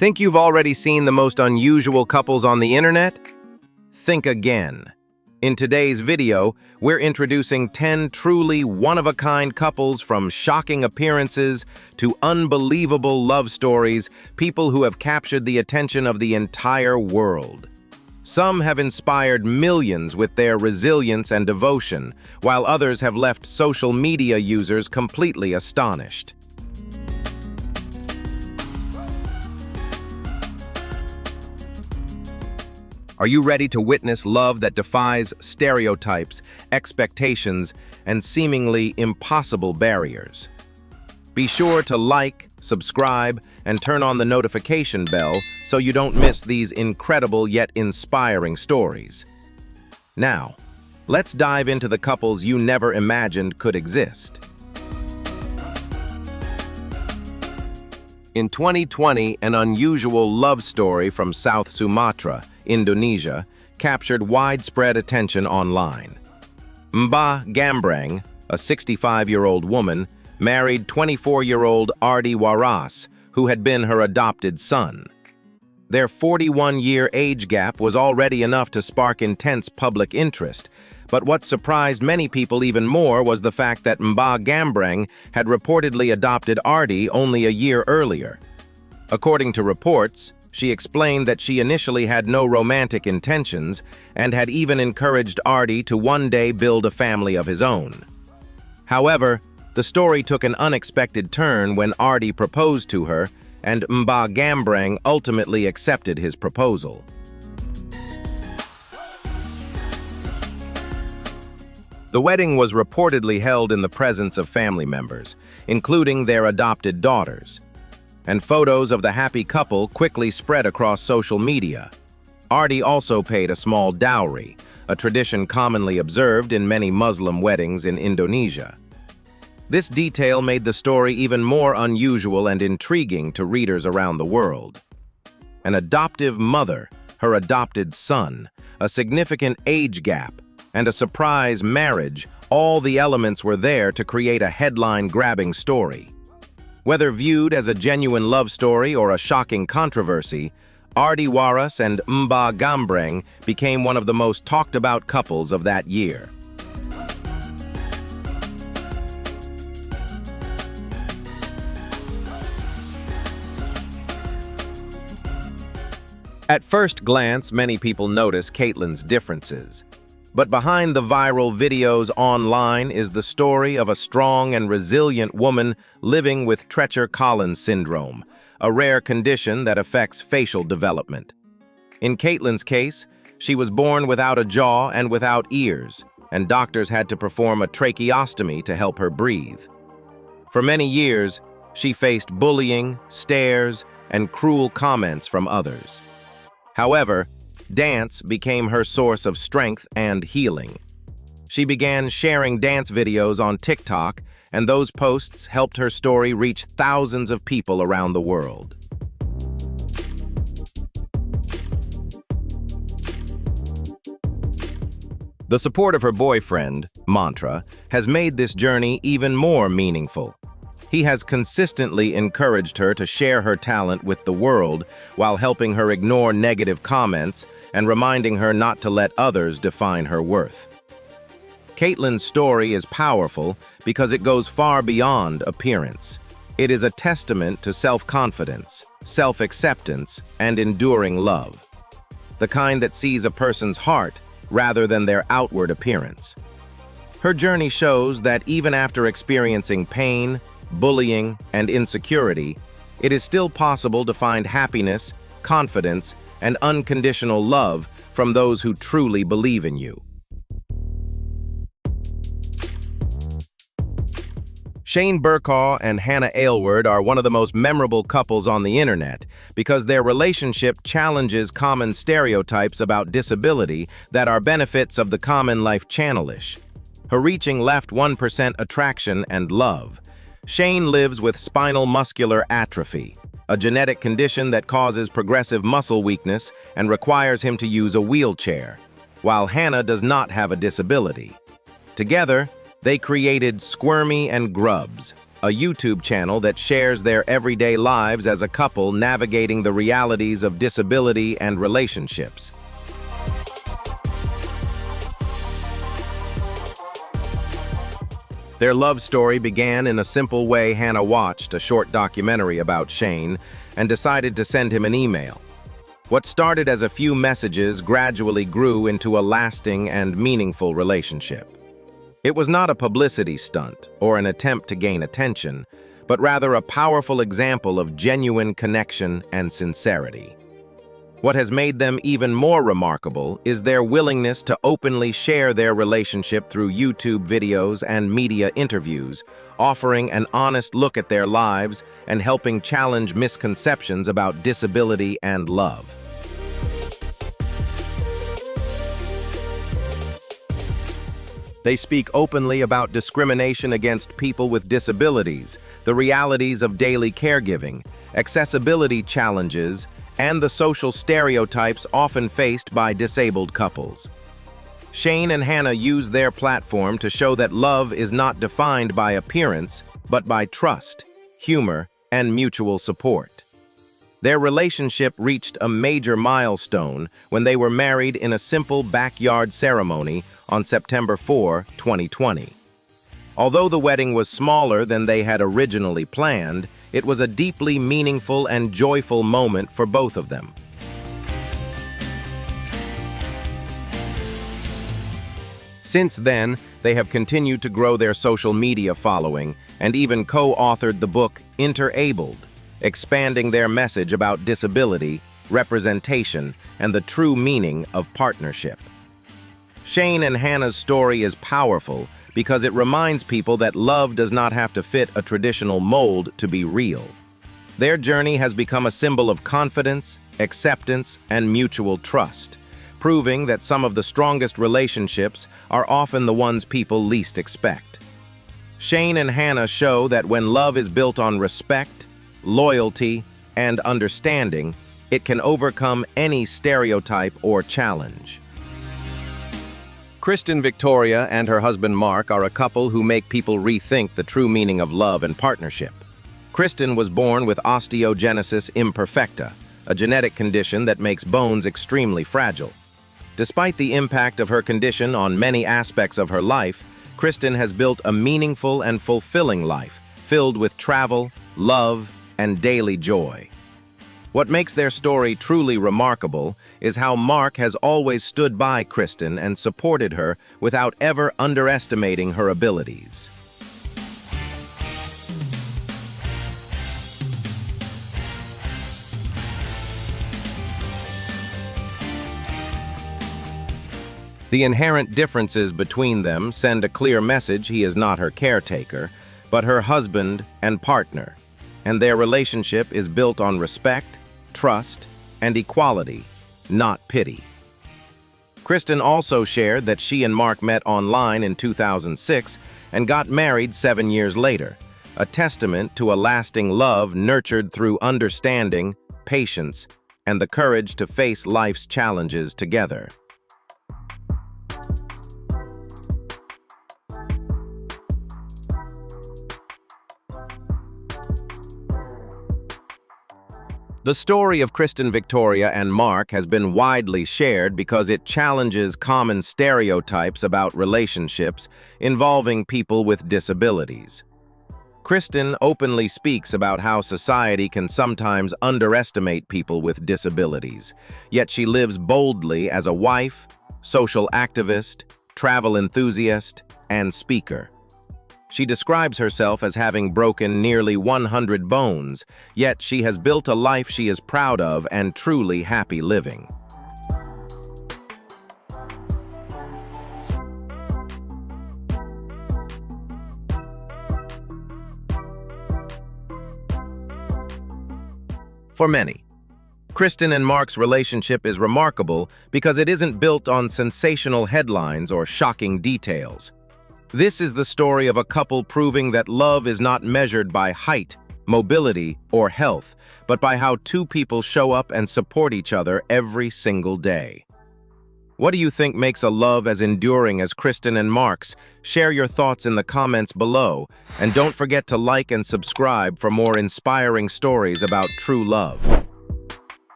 Think you've already seen the most unusual couples on the internet? Think again. In today's video, we're introducing 10 truly one-of-a-kind couples from shocking appearances to unbelievable love stories, people who have captured the attention of the entire world. Some have inspired millions with their resilience and devotion, while others have left social media users completely astonished. Are you ready to witness love that defies stereotypes, expectations, and seemingly impossible barriers? Be sure to like, subscribe, and turn on the notification bell so you don't miss these incredible yet inspiring stories. Now, let's dive into the couples you never imagined could exist. In 2020, an unusual love story from South Sumatra, Indonesia, captured widespread attention online. Mbah Gambreng, a 65-year-old woman, married 24-year-old Ardi Waras, who had been her adopted son. Their 41-year age gap was already enough to spark intense public interest, but what surprised many people even more was the fact that Mbah Gambreng had reportedly adopted Ardi only a year earlier. According to reports, she explained that she initially had no romantic intentions and had even encouraged Ardi to one day build a family of his own. However, the story took an unexpected turn when Ardi proposed to her, and Mbah Gambreng ultimately accepted his proposal. The wedding was reportedly held in the presence of family members, including their adopted daughters, and photos of the happy couple quickly spread across social media. Ardi also paid a small dowry, a tradition commonly observed in many Muslim weddings in Indonesia. This detail made the story even more unusual and intriguing to readers around the world. An adoptive mother, her adopted son, a significant age gap, and a surprise marriage, all the elements were there to create a headline-grabbing story. Whether viewed as a genuine love story or a shocking controversy, Ardi Waras and Mbah Gambreng became one of the most talked-about couples of that year. At first glance, many people notice Caitlin's differences. But behind the viral videos online is the story of a strong and resilient woman living with Treacher-Collins syndrome, a rare condition that affects facial development. In Caitlin's case, she was born without a jaw and without ears, and doctors had to perform a tracheostomy to help her breathe. For many years, she faced bullying, stares, and cruel comments from others. However, dance became her source of strength and healing. She began sharing dance videos on TikTok, and those posts helped her story reach thousands of people around the world. The support of her boyfriend, Mantra, has made this journey even more meaningful. He has consistently encouraged her to share her talent with the world while helping her ignore negative comments and reminding her not to let others define her worth. Caitlin's story is powerful because it goes far beyond appearance. It is a testament to self-confidence, self-acceptance, and enduring love. The kind that sees a person's heart rather than their outward appearance. Her journey shows that even after experiencing pain, bullying, and insecurity, it is still possible to find happiness, confidence, and unconditional love from those who truly believe in you. Shane Burkaw and Hannah Aylward are one of the most memorable couples on the internet because their relationship challenges common stereotypes about disability that are benefits of the common life channelish. Her reaching left 1% attraction and love. Shane lives with spinal muscular atrophy, a genetic condition that causes progressive muscle weakness and requires him to use a wheelchair, while Hannah does not have a disability. Together, they created Squirmy and Grubs, a YouTube channel that shares their everyday lives as a couple navigating the realities of disability and relationships. Their love story began in a simple way. Hannah watched a short documentary about Shane and decided to send him an email. What started as a few messages gradually grew into a lasting and meaningful relationship. It was not a publicity stunt or an attempt to gain attention, but rather a powerful example of genuine connection and sincerity. What has made them even more remarkable is their willingness to openly share their relationship through YouTube videos and media interviews, offering an honest look at their lives and helping challenge misconceptions about disability and love. They speak openly about discrimination against people with disabilities, the realities of daily caregiving, accessibility challenges, and the social stereotypes often faced by disabled couples. Shane and Hannah use their platform to show that love is not defined by appearance, but by trust, humor, and mutual support. Their relationship reached a major milestone when they were married in a simple backyard ceremony on September 4, 2020. Although the wedding was smaller than they had originally planned, it was a deeply meaningful and joyful moment for both of them. Since then, they have continued to grow their social media following and even co-authored the book Interabled, expanding their message about disability, representation, and the true meaning of partnership. Shane and Hannah's story is powerful because it reminds people that love does not have to fit a traditional mold to be real. Their journey has become a symbol of confidence, acceptance, and mutual trust, proving that some of the strongest relationships are often the ones people least expect. Shane and Hannah show that when love is built on respect, loyalty, and understanding, it can overcome any stereotype or challenge. Kristen Victoria and her husband Mark are a couple who make people rethink the true meaning of love and partnership. Kristen was born with osteogenesis imperfecta, a genetic condition that makes bones extremely fragile. Despite the impact of her condition on many aspects of her life, Kristen has built a meaningful and fulfilling life, filled with travel, love, and daily joy. What makes their story truly remarkable is how Mark has always stood by Kristen and supported her without ever underestimating her abilities. The inherent differences between them send a clear message: he is not her caretaker, but her husband and partner, and their relationship is built on respect, trust, and equality, not pity. Kristen also shared that she and Mark met online in 2006 and got married 7 years later, a testament to a lasting love nurtured through understanding, patience, and the courage to face life's challenges together. The story of Kristen Victoria and Mark has been widely shared because it challenges common stereotypes about relationships involving people with disabilities. Kristen openly speaks about how society can sometimes underestimate people with disabilities, yet she lives boldly as a wife, social activist, travel enthusiast, and speaker. She describes herself as having broken nearly 100 bones, yet she has built a life she is proud of and truly happy living. For many, Kristen and Mark's relationship is remarkable because it isn't built on sensational headlines or shocking details. This is the story of a couple proving that love is not measured by height, mobility, or health, but by how two people show up and support each other every single day. What do you think makes a love as enduring as Kristen and Mark's? Share your thoughts in the comments below, and don't forget to like and subscribe for more inspiring stories about true love.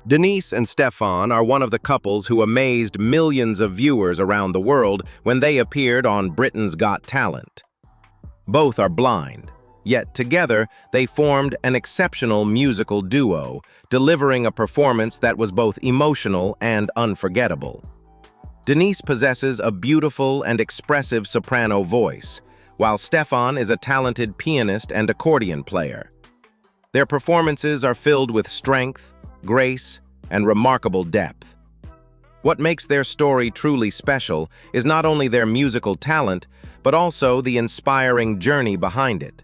Denise and Stefan are one of the couples who amazed millions of viewers around the world when they appeared on Britain's Got Talent. Both are blind, yet together they formed an exceptional musical duo, delivering a performance that was both emotional and unforgettable. Denise possesses a beautiful and expressive soprano voice, while Stefan is a talented pianist and accordion player. Their performances are filled with strength, grace, and remarkable depth. What makes their story truly special is not only their musical talent, but also the inspiring journey behind it.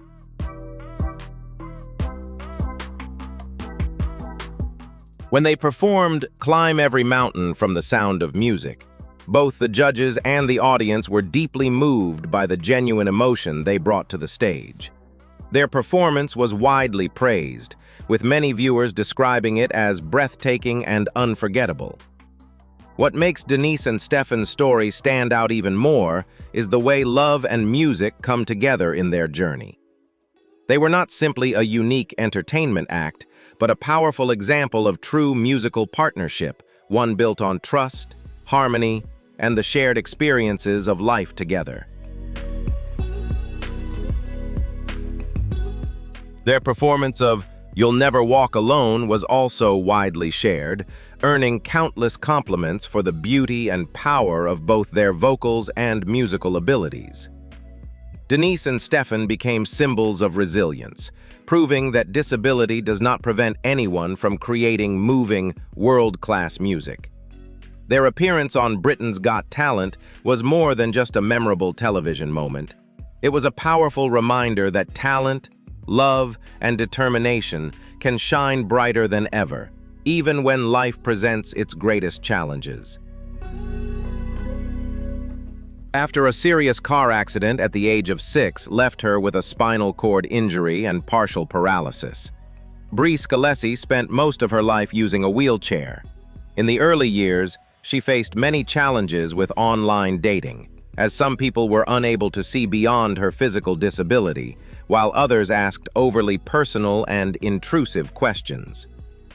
When they performed "Climb Every Mountain" from The Sound of Music, both the judges and the audience were deeply moved by the genuine emotion they brought to the stage. Their performance was widely praised, with many viewers describing it as breathtaking and unforgettable. What makes Denise and Stefan's story stand out even more is the way love and music come together in their journey. They were not simply a unique entertainment act, but a powerful example of true musical partnership, one built on trust, harmony, and the shared experiences of life together. Their performance of "You'll Never Walk Alone" was also widely shared, earning countless compliments for the beauty and power of both their vocals and musical abilities. Denise and Stefan became symbols of resilience, proving that disability does not prevent anyone from creating moving, world-class music. Their appearance on Britain's Got Talent was more than just a memorable television moment. It was a powerful reminder that talent, love, and determination can shine brighter than ever, even when life presents its greatest challenges. After a serious car accident at the age of 6 left her with a spinal cord injury and partial paralysis, Brie Scalesi spent most of her life using a wheelchair. In the early years, she faced many challenges with online dating, as some people were unable to see beyond her physical disability, while others asked overly personal and intrusive questions.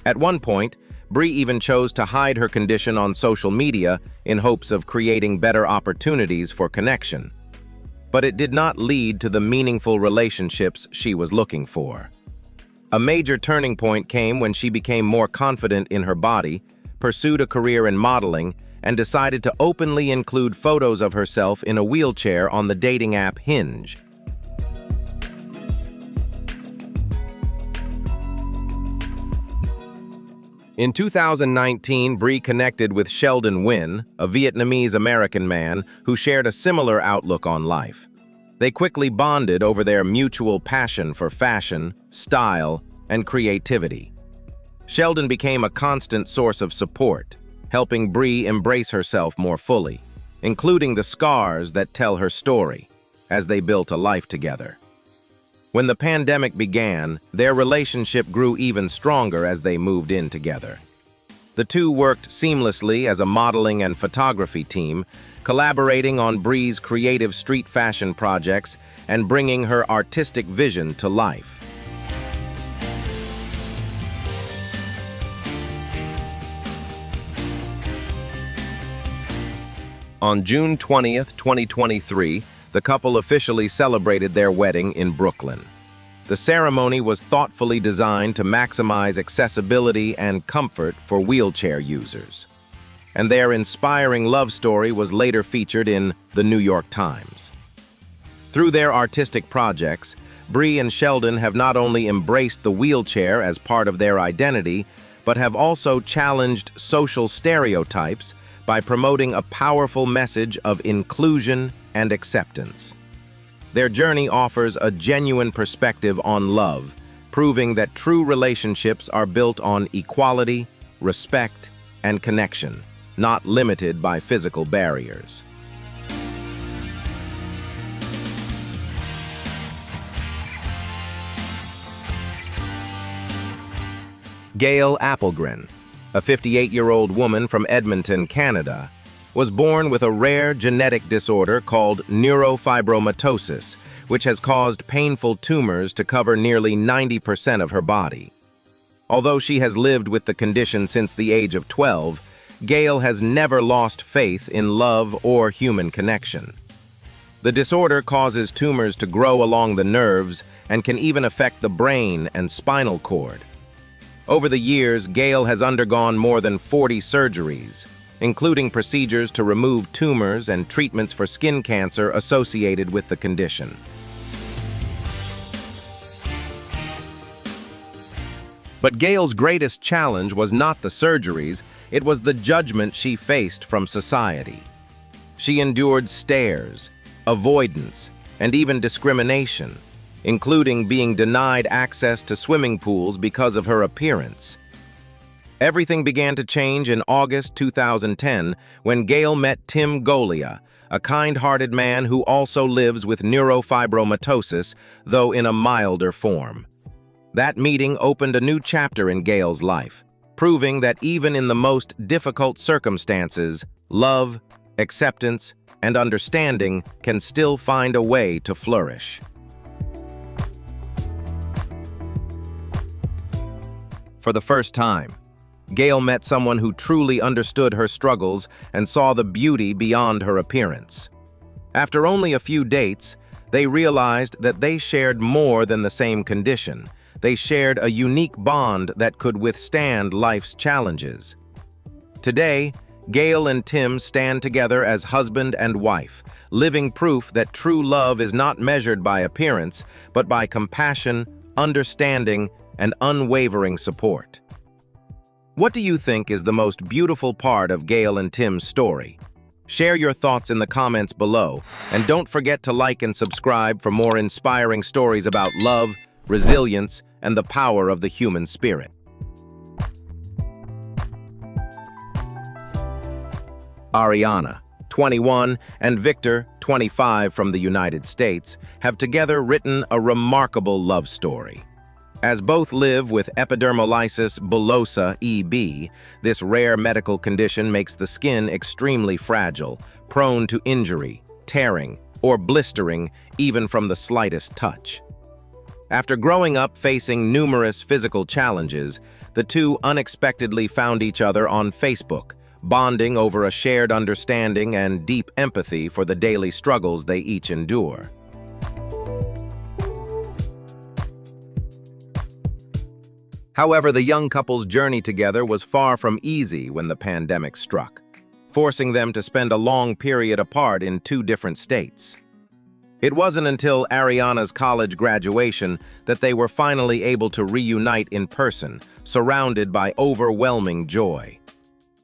At one point, Brie even chose to hide her condition on social media in hopes of creating better opportunities for connection. But it did not lead to the meaningful relationships she was looking for. A major turning point came when she became more confident in her body, pursued a career in modeling, and decided to openly include photos of herself in a wheelchair on the dating app Hinge. In 2019, Brie connected with Sheldon Nguyen, a Vietnamese-American man who shared a similar outlook on life. They quickly bonded over their mutual passion for fashion, style, and creativity. Sheldon became a constant source of support, helping Brie embrace herself more fully, including the scars that tell her story, as they built a life together. When the pandemic began, their relationship grew even stronger as they moved in together. The two worked seamlessly as a modeling and photography team, collaborating on Brie's creative street fashion projects and bringing her artistic vision to life. On June 20th, 2023, the couple officially celebrated their wedding in Brooklyn. The ceremony was thoughtfully designed to maximize accessibility and comfort for wheelchair users. And their inspiring love story was later featured in The New York Times. Through their artistic projects, Brie and Sheldon have not only embraced the wheelchair as part of their identity, but have also challenged social stereotypes by promoting a powerful message of inclusion and acceptance. Their journey offers a genuine perspective on love, proving that true relationships are built on equality, respect, and connection, not limited by physical barriers. Gail Applegren, a 58-year-old woman from Edmonton, Canada, was born with a rare genetic disorder called neurofibromatosis, which has caused painful tumors to cover nearly 90% of her body. Although she has lived with the condition since the age of 12, Gail has never lost faith in love or human connection. The disorder causes tumors to grow along the nerves and can even affect the brain and spinal cord. Over the years, Gail has undergone more than 40 surgeries, including procedures to remove tumors and treatments for skin cancer associated with the condition. But Gail's greatest challenge was not the surgeries, it was the judgment she faced from society. She endured stares, avoidance, and even discrimination, including being denied access to swimming pools because of her appearance. Everything began to change in August 2010 when Gail met Tim Golia, a kind-hearted man who also lives with neurofibromatosis, though in a milder form. That meeting opened a new chapter in Gail's life, proving that even in the most difficult circumstances, love, acceptance, and understanding can still find a way to flourish. For the first time, Gail met someone who truly understood her struggles and saw the beauty beyond her appearance. After only a few dates, they realized that they shared more than the same condition. They shared a unique bond that could withstand life's challenges. Today, Gail and Tim stand together as husband and wife, living proof that true love is not measured by appearance, but by compassion, understanding, and unwavering support. What do you think is the most beautiful part of Gail and Tim's story? Share your thoughts in the comments below, and don't forget to like and subscribe for more inspiring stories about love, resilience, and the power of the human spirit. Ariana, 21, and Victor, 25, from the United States, have together written a remarkable love story. As both live with epidermolysis bullosa (EB), this rare medical condition makes the skin extremely fragile, prone to injury, tearing, or blistering even from the slightest touch. After growing up facing numerous physical challenges, the two unexpectedly found each other on Facebook, bonding over a shared understanding and deep empathy for the daily struggles they each endure. However, the young couple's journey together was far from easy when the pandemic struck, forcing them to spend a long period apart in two different states. It wasn't until Ariana's college graduation that they were finally able to reunite in person, surrounded by overwhelming joy.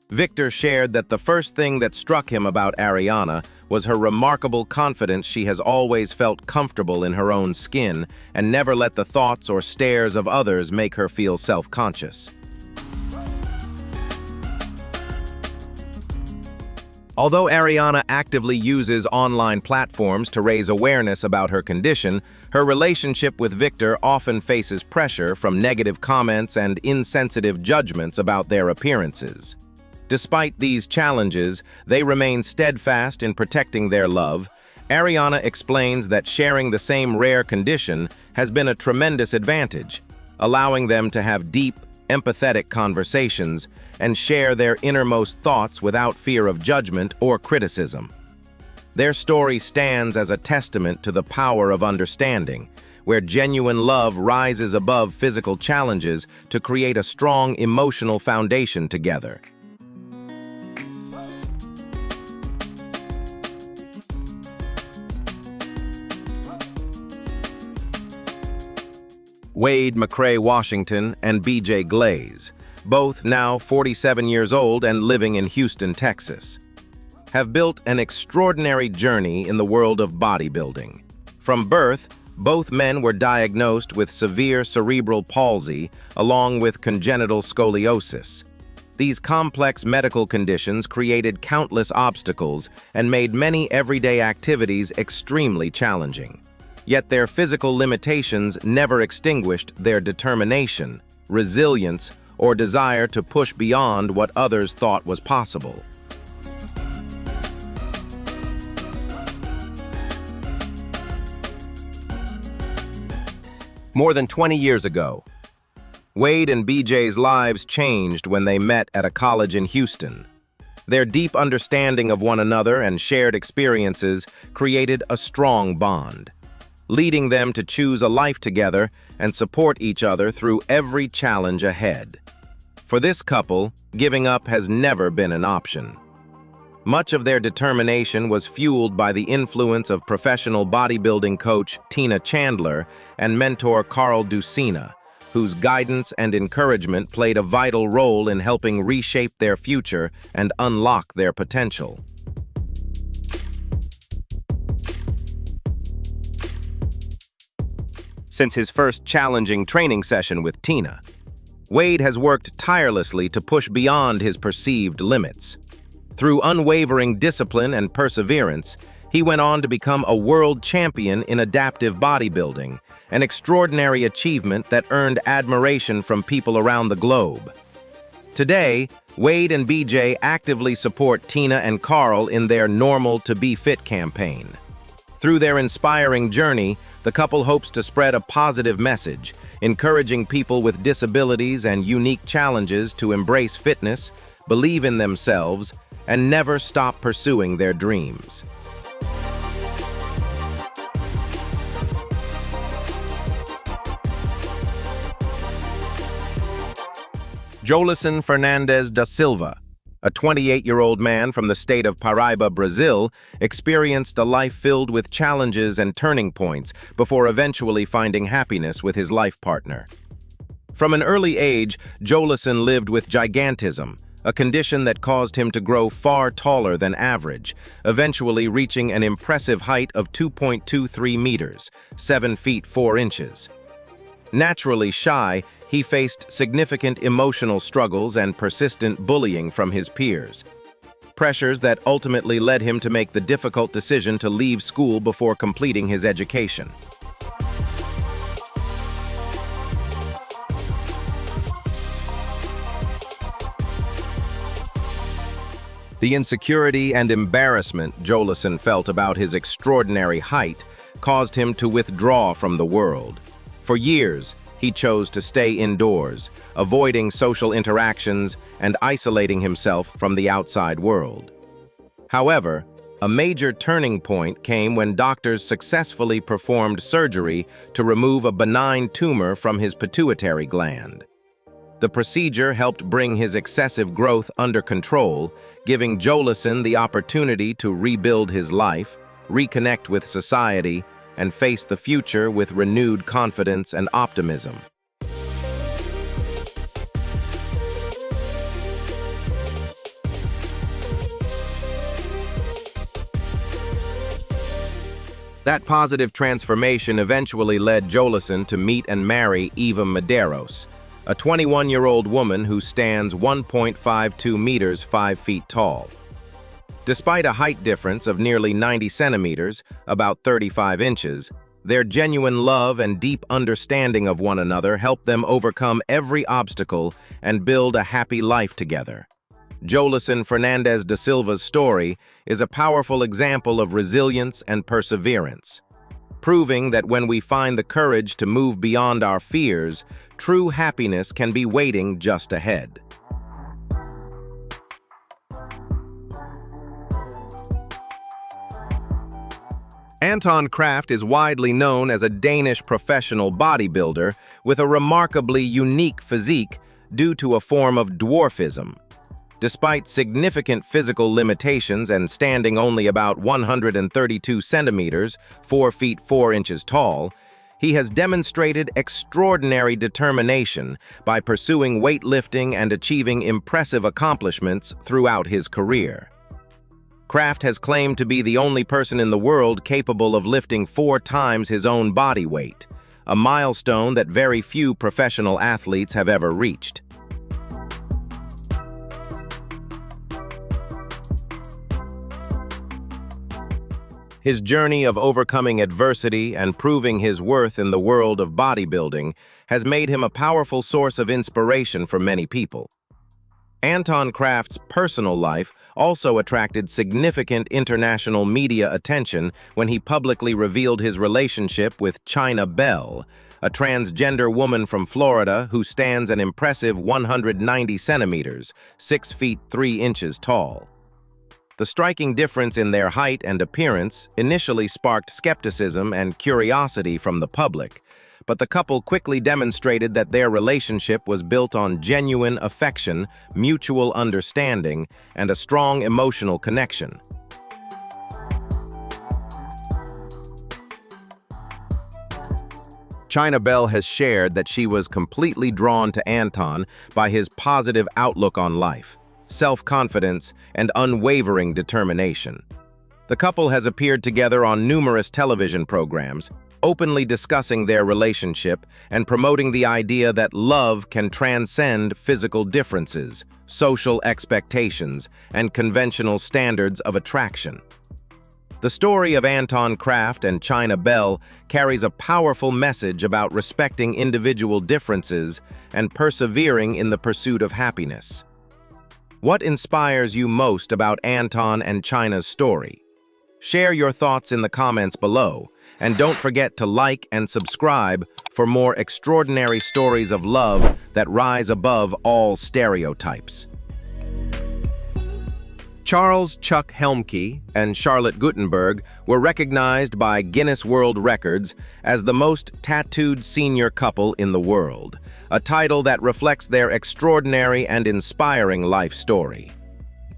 Victor shared that the first thing that struck him about Ariana was her remarkable confidence. She has always felt comfortable in her own skin and never let the thoughts or stares of others make her feel self-conscious. Although Ariana actively uses online platforms to raise awareness about her condition, her relationship with Victor often faces pressure from negative comments and insensitive judgments about their appearances. Despite these challenges, they remain steadfast in protecting their love. Ariana explains that sharing the same rare condition has been a tremendous advantage, allowing them to have deep, empathetic conversations and share their innermost thoughts without fear of judgment or criticism. Their story stands as a testament to the power of understanding, where genuine love rises above physical challenges to create a strong emotional foundation together. Wade McCrae Washington and BJ Glaze, both now 47 years old and living in Houston, Texas, have built an extraordinary journey in the world of bodybuilding. From birth, both men were diagnosed with severe cerebral palsy along with congenital scoliosis. These complex medical conditions created countless obstacles and made many everyday activities extremely challenging. Yet their physical limitations never extinguished their determination, resilience, or desire to push beyond what others thought was possible. More than 20 years ago, Wade and BJ's lives changed when they met at a college in Houston. Their deep understanding of one another and shared experiences created a strong bond, leading them to choose a life together and support each other through every challenge ahead. For this couple, giving up has never been an option. Much of their determination was fueled by the influence of professional bodybuilding coach Tina Chandler and mentor Carl Ducina, whose guidance and encouragement played a vital role in helping reshape their future and unlock their potential. Since his first challenging training session with Tina, Wade has worked tirelessly to push beyond his perceived limits. Through unwavering discipline and perseverance, he went on to become a world champion in adaptive bodybuilding, an extraordinary achievement that earned admiration from people around the globe. Today, Wade and BJ actively support Tina and Carl in their Normal to Be Fit campaign. Through their inspiring journey, the couple hopes to spread a positive message, encouraging people with disabilities and unique challenges to embrace fitness, believe in themselves, and never stop pursuing their dreams. Jolison Fernandez da Silva, a 28-year-old man from the state of Paraíba, Brazil, experienced a life filled with challenges and turning points before eventually finding happiness with his life partner. From an early age, Jolison lived with gigantism, a condition that caused him to grow far taller than average, eventually reaching an impressive height of 2.23 meters, 7 feet 4 inches. Naturally shy, he faced significant emotional struggles and persistent bullying from his peers, pressures that ultimately led him to make the difficult decision to leave school before completing his education. The insecurity and embarrassment Jolison felt about his extraordinary height caused him to withdraw from the world. For years, he chose to stay indoors, avoiding social interactions and isolating himself from the outside world. However, a major turning point came when doctors successfully performed surgery to remove a benign tumor from his pituitary gland. The procedure helped bring his excessive growth under control, giving Jolison the opportunity to rebuild his life, reconnect with society, and face the future with renewed confidence and optimism. That positive transformation eventually led Jolison to meet and marry Eva Medeiros, a 21-year-old woman who stands 1.52 meters 5 feet tall. Despite a height difference of nearly 90 centimeters, about 35 inches, their genuine love and deep understanding of one another helped them overcome every obstacle and build a happy life together. Jolison Fernandez da Silva's story is a powerful example of resilience and perseverance, proving that when we find the courage to move beyond our fears, true happiness can be waiting just ahead. Anton Kraft is widely known as a Danish professional bodybuilder with a remarkably unique physique due to a form of dwarfism. Despite significant physical limitations and standing only about 132 centimeters, 4 feet 4 inches tall, he has demonstrated extraordinary determination by pursuing weightlifting and achieving impressive accomplishments throughout his career. Kraft has claimed to be the only person in the world capable of lifting 4 times his own body weight, a milestone that very few professional athletes have ever reached. His journey of overcoming adversity and proving his worth in the world of bodybuilding has made him a powerful source of inspiration for many people. Anton Kraft's personal life also attracted significant international media attention when he publicly revealed his relationship with China Bell, a transgender woman from Florida who stands an impressive 190 centimeters, 6 feet 3 inches tall. The striking difference in their height and appearance initially sparked skepticism and curiosity from the public, but the couple quickly demonstrated that their relationship was built on genuine affection, mutual understanding, and a strong emotional connection. China Bell has shared that she was completely drawn to Anton by his positive outlook on life, self-confidence, and unwavering determination. The couple has appeared together on numerous television programs, openly discussing their relationship and promoting the idea that love can transcend physical differences, social expectations, and conventional standards of attraction. The story of Anton Kraft and China Bell carries a powerful message about respecting individual differences and persevering in the pursuit of happiness. What inspires you most about Anton and China's story? Share your thoughts in the comments below, and don't forget to like and subscribe for more extraordinary stories of love that rise above all stereotypes. Charles Chuck Helmke and Charlotte Gutenberg were recognized by Guinness World Records as the most tattooed senior couple in the world, a title that reflects their extraordinary and inspiring life story.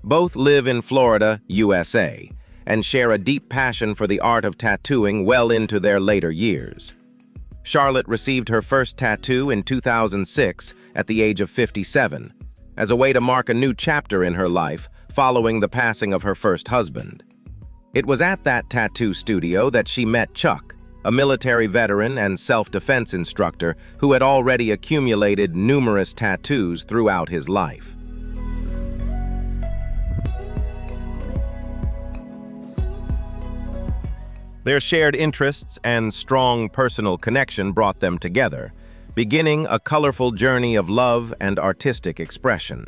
Both live in Florida, USA, and share a deep passion for the art of tattooing well into their later years. Charlotte received her first tattoo in 2006 at the age of 57, as a way to mark a new chapter in her life following the passing of her first husband. It was at that tattoo studio that she met Chuck, a military veteran and self-defense instructor who had already accumulated numerous tattoos throughout his life. Their shared interests and strong personal connection brought them together, beginning a colorful journey of love and artistic expression.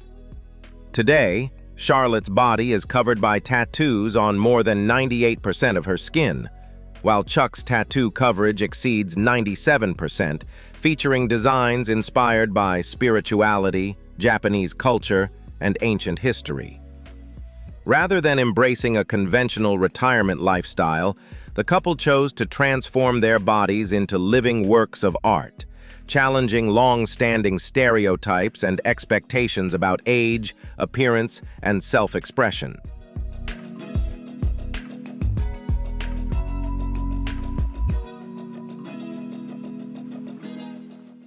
Today, Charlotte's body is covered by tattoos on more than 98% of her skin, while Chuck's tattoo coverage exceeds 97%, featuring designs inspired by spirituality, Japanese culture, and ancient history. Rather than embracing a conventional retirement lifestyle, the couple chose to transform their bodies into living works of art, challenging long-standing stereotypes and expectations about age, appearance, and self-expression.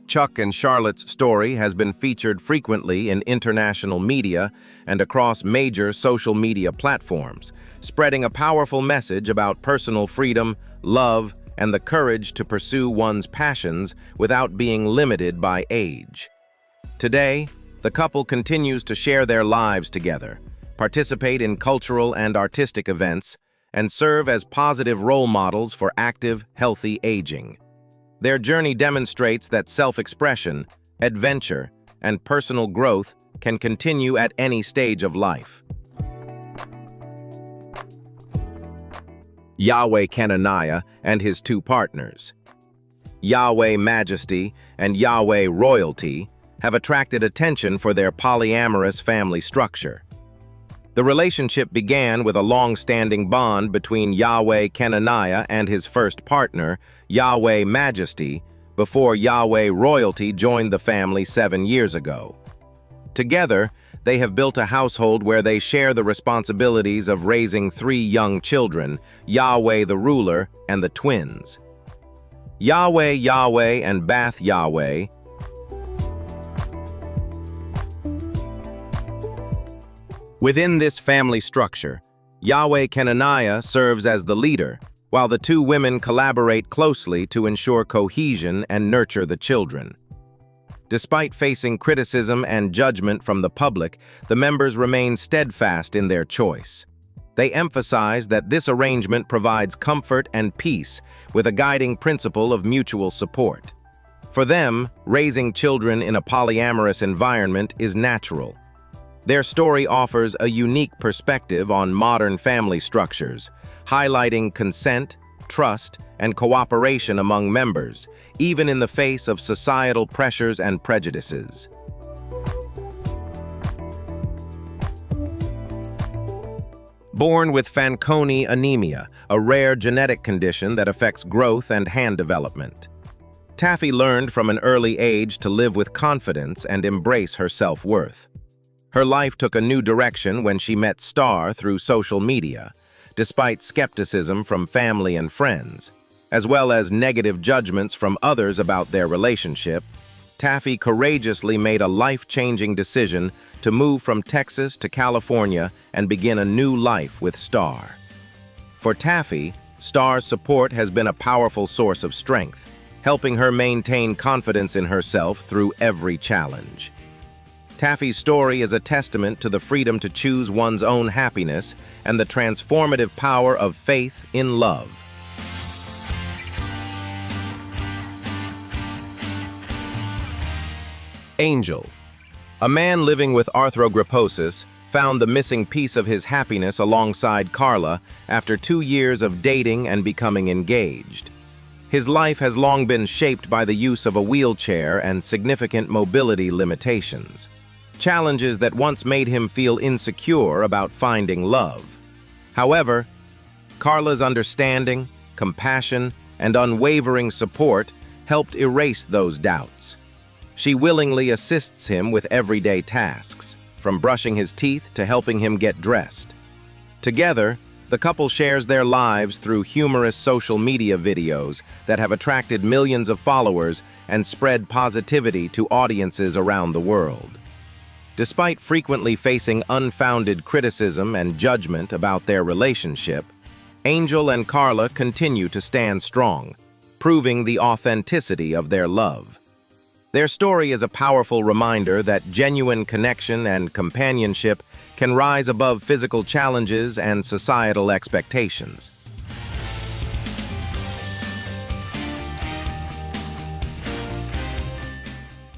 Chuck and Charlotte's story has been featured frequently in international media and across major social media platforms, spreading a powerful message about personal freedom, love, and the courage to pursue one's passions without being limited by age. Today, the couple continues to share their lives together, participate in cultural and artistic events, and serve as positive role models for active, healthy aging. Their journey demonstrates that self-expression, adventure, and personal growth can continue at any stage of life. Yahweh Kananiah and his two partners. Yahweh Majesty and Yahweh Royalty have attracted attention for their polyamorous family structure. The relationship began with a long-standing bond between Yahweh Kananiah and his first partner, Yahweh Majesty, before Yahweh Royalty joined the family 7 years ago. Together, they have built a household where they share the responsibilities of raising 3 young children, Yahweh the ruler and the twins. Yahweh Yahweh and Bath Yahweh. Within this family structure, Yahweh Kananiah serves as the leader, while the 2 women collaborate closely to ensure cohesion and nurture the children. Despite facing criticism and judgment from the public, the members remain steadfast in their choice. They emphasize that this arrangement provides comfort and peace with a guiding principle of mutual support. For them, raising children in a polyamorous environment is natural. Their story offers a unique perspective on modern family structures, highlighting consent, trust, and cooperation among members, even in the face of societal pressures and prejudices. Born with Fanconi anemia, a rare genetic condition that affects growth and hand development. Taffy learned from an early age to live with confidence and embrace her self-worth. Her life took a new direction when she met Star through social media, despite skepticism from family and friends, as well as negative judgments from others about their relationship. Taffy courageously made a life-changing decision to move from Texas to California and begin a new life with Star. For Taffy, Star's support has been a powerful source of strength, helping her maintain confidence in herself through every challenge. Taffy's story is a testament to the freedom to choose one's own happiness and the transformative power of faith in love. Angel. A man living with arthrogryposis found the missing piece of his happiness alongside Carla after 2 years of dating and becoming engaged. His life has long been shaped by the use of a wheelchair and significant mobility limitations, challenges that once made him feel insecure about finding love. However, Carla's understanding, compassion, and unwavering support helped erase those doubts. She willingly assists him with everyday tasks, from brushing his teeth to helping him get dressed. Together, the couple shares their lives through humorous social media videos that have attracted millions of followers and spread positivity to audiences around the world. Despite frequently facing unfounded criticism and judgment about their relationship, Angel and Carla continue to stand strong, proving the authenticity of their love. Their story is a powerful reminder that genuine connection and companionship can rise above physical challenges and societal expectations.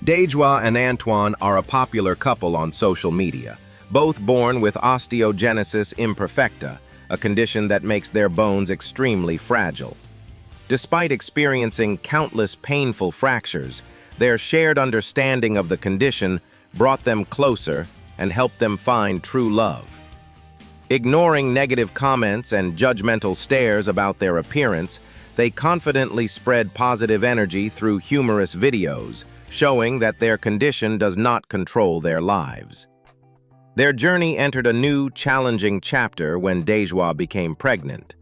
Dejois and Antoine are a popular couple on social media, both born with osteogenesis imperfecta, a condition that makes their bones extremely fragile. Despite experiencing countless painful fractures, their shared understanding of the condition brought them closer and helped them find true love. Ignoring negative comments and judgmental stares about their appearance, they confidently spread positive energy through humorous videos, showing that their condition does not control their lives. Their journey entered a new, challenging chapter when Dejois became pregnant.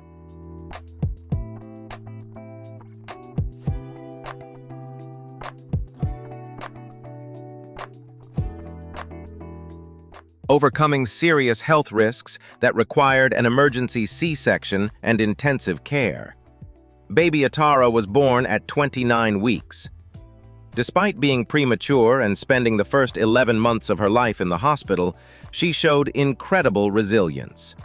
Overcoming serious health risks that required an emergency C-section and intensive care. Baby Atara was born at 29 weeks. Despite being premature and spending the first 11 months of her life in the hospital, she showed incredible resilience.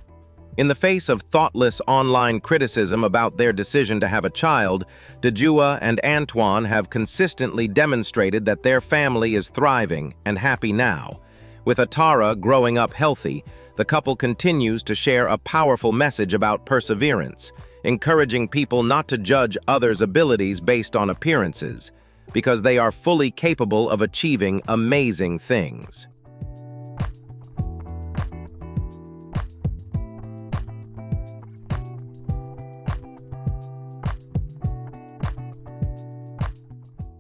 In the face of thoughtless online criticism about their decision to have a child, Dejois and Antoine have consistently demonstrated that their family is thriving and happy now. With Atara growing up healthy, the couple continues to share a powerful message about perseverance, encouraging people not to judge others' abilities based on appearances, because they are fully capable of achieving amazing things.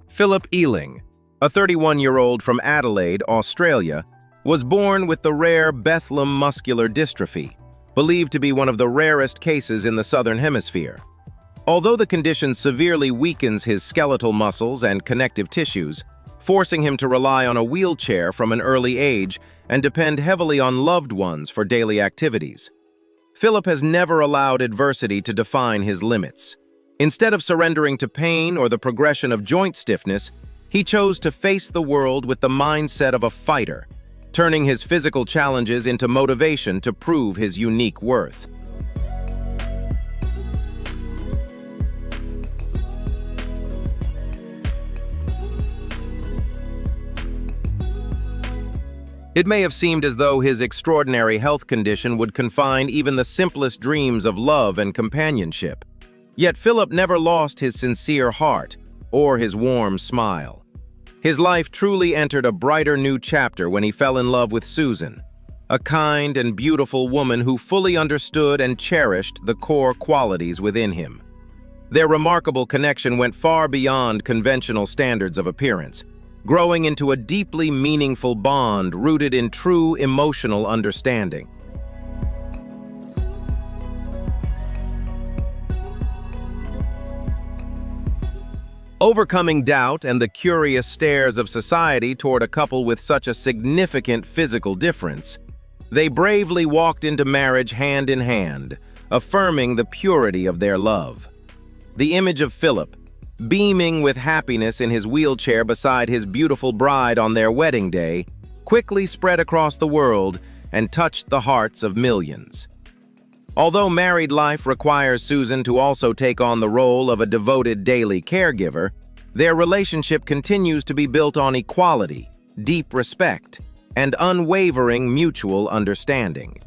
Philip Ealing, a 31-year-old from Adelaide, Australia, was born with the rare Bethlem muscular dystrophy, believed to be one of the rarest cases in the Southern Hemisphere. Although the condition severely weakens his skeletal muscles and connective tissues, forcing him to rely on a wheelchair from an early age and depend heavily on loved ones for daily activities. Philip has never allowed adversity to define his limits. Instead of surrendering to pain or the progression of joint stiffness, he chose to face the world with the mindset of a fighter. turning his physical challenges into motivation to prove his unique worth. It may have seemed as though his extraordinary health condition would confine even the simplest dreams of love and companionship. Yet Philip never lost his sincere heart or his warm smile. His life truly entered a brighter new chapter when he fell in love with Susan, a kind and beautiful woman who fully understood and cherished the core qualities within him. Their remarkable connection went far beyond conventional standards of appearance, growing into a deeply meaningful bond rooted in true emotional understanding. Overcoming doubt and the curious stares of society toward a couple with such a significant physical difference, they bravely walked into marriage hand in hand, affirming the purity of their love. The image of Philip, beaming with happiness in his wheelchair beside his beautiful bride on their wedding day, quickly spread across the world and touched the hearts of millions. Although married life requires Susan to also take on the role of a devoted daily caregiver, their relationship continues to be built on equality, deep respect, and unwavering mutual understanding.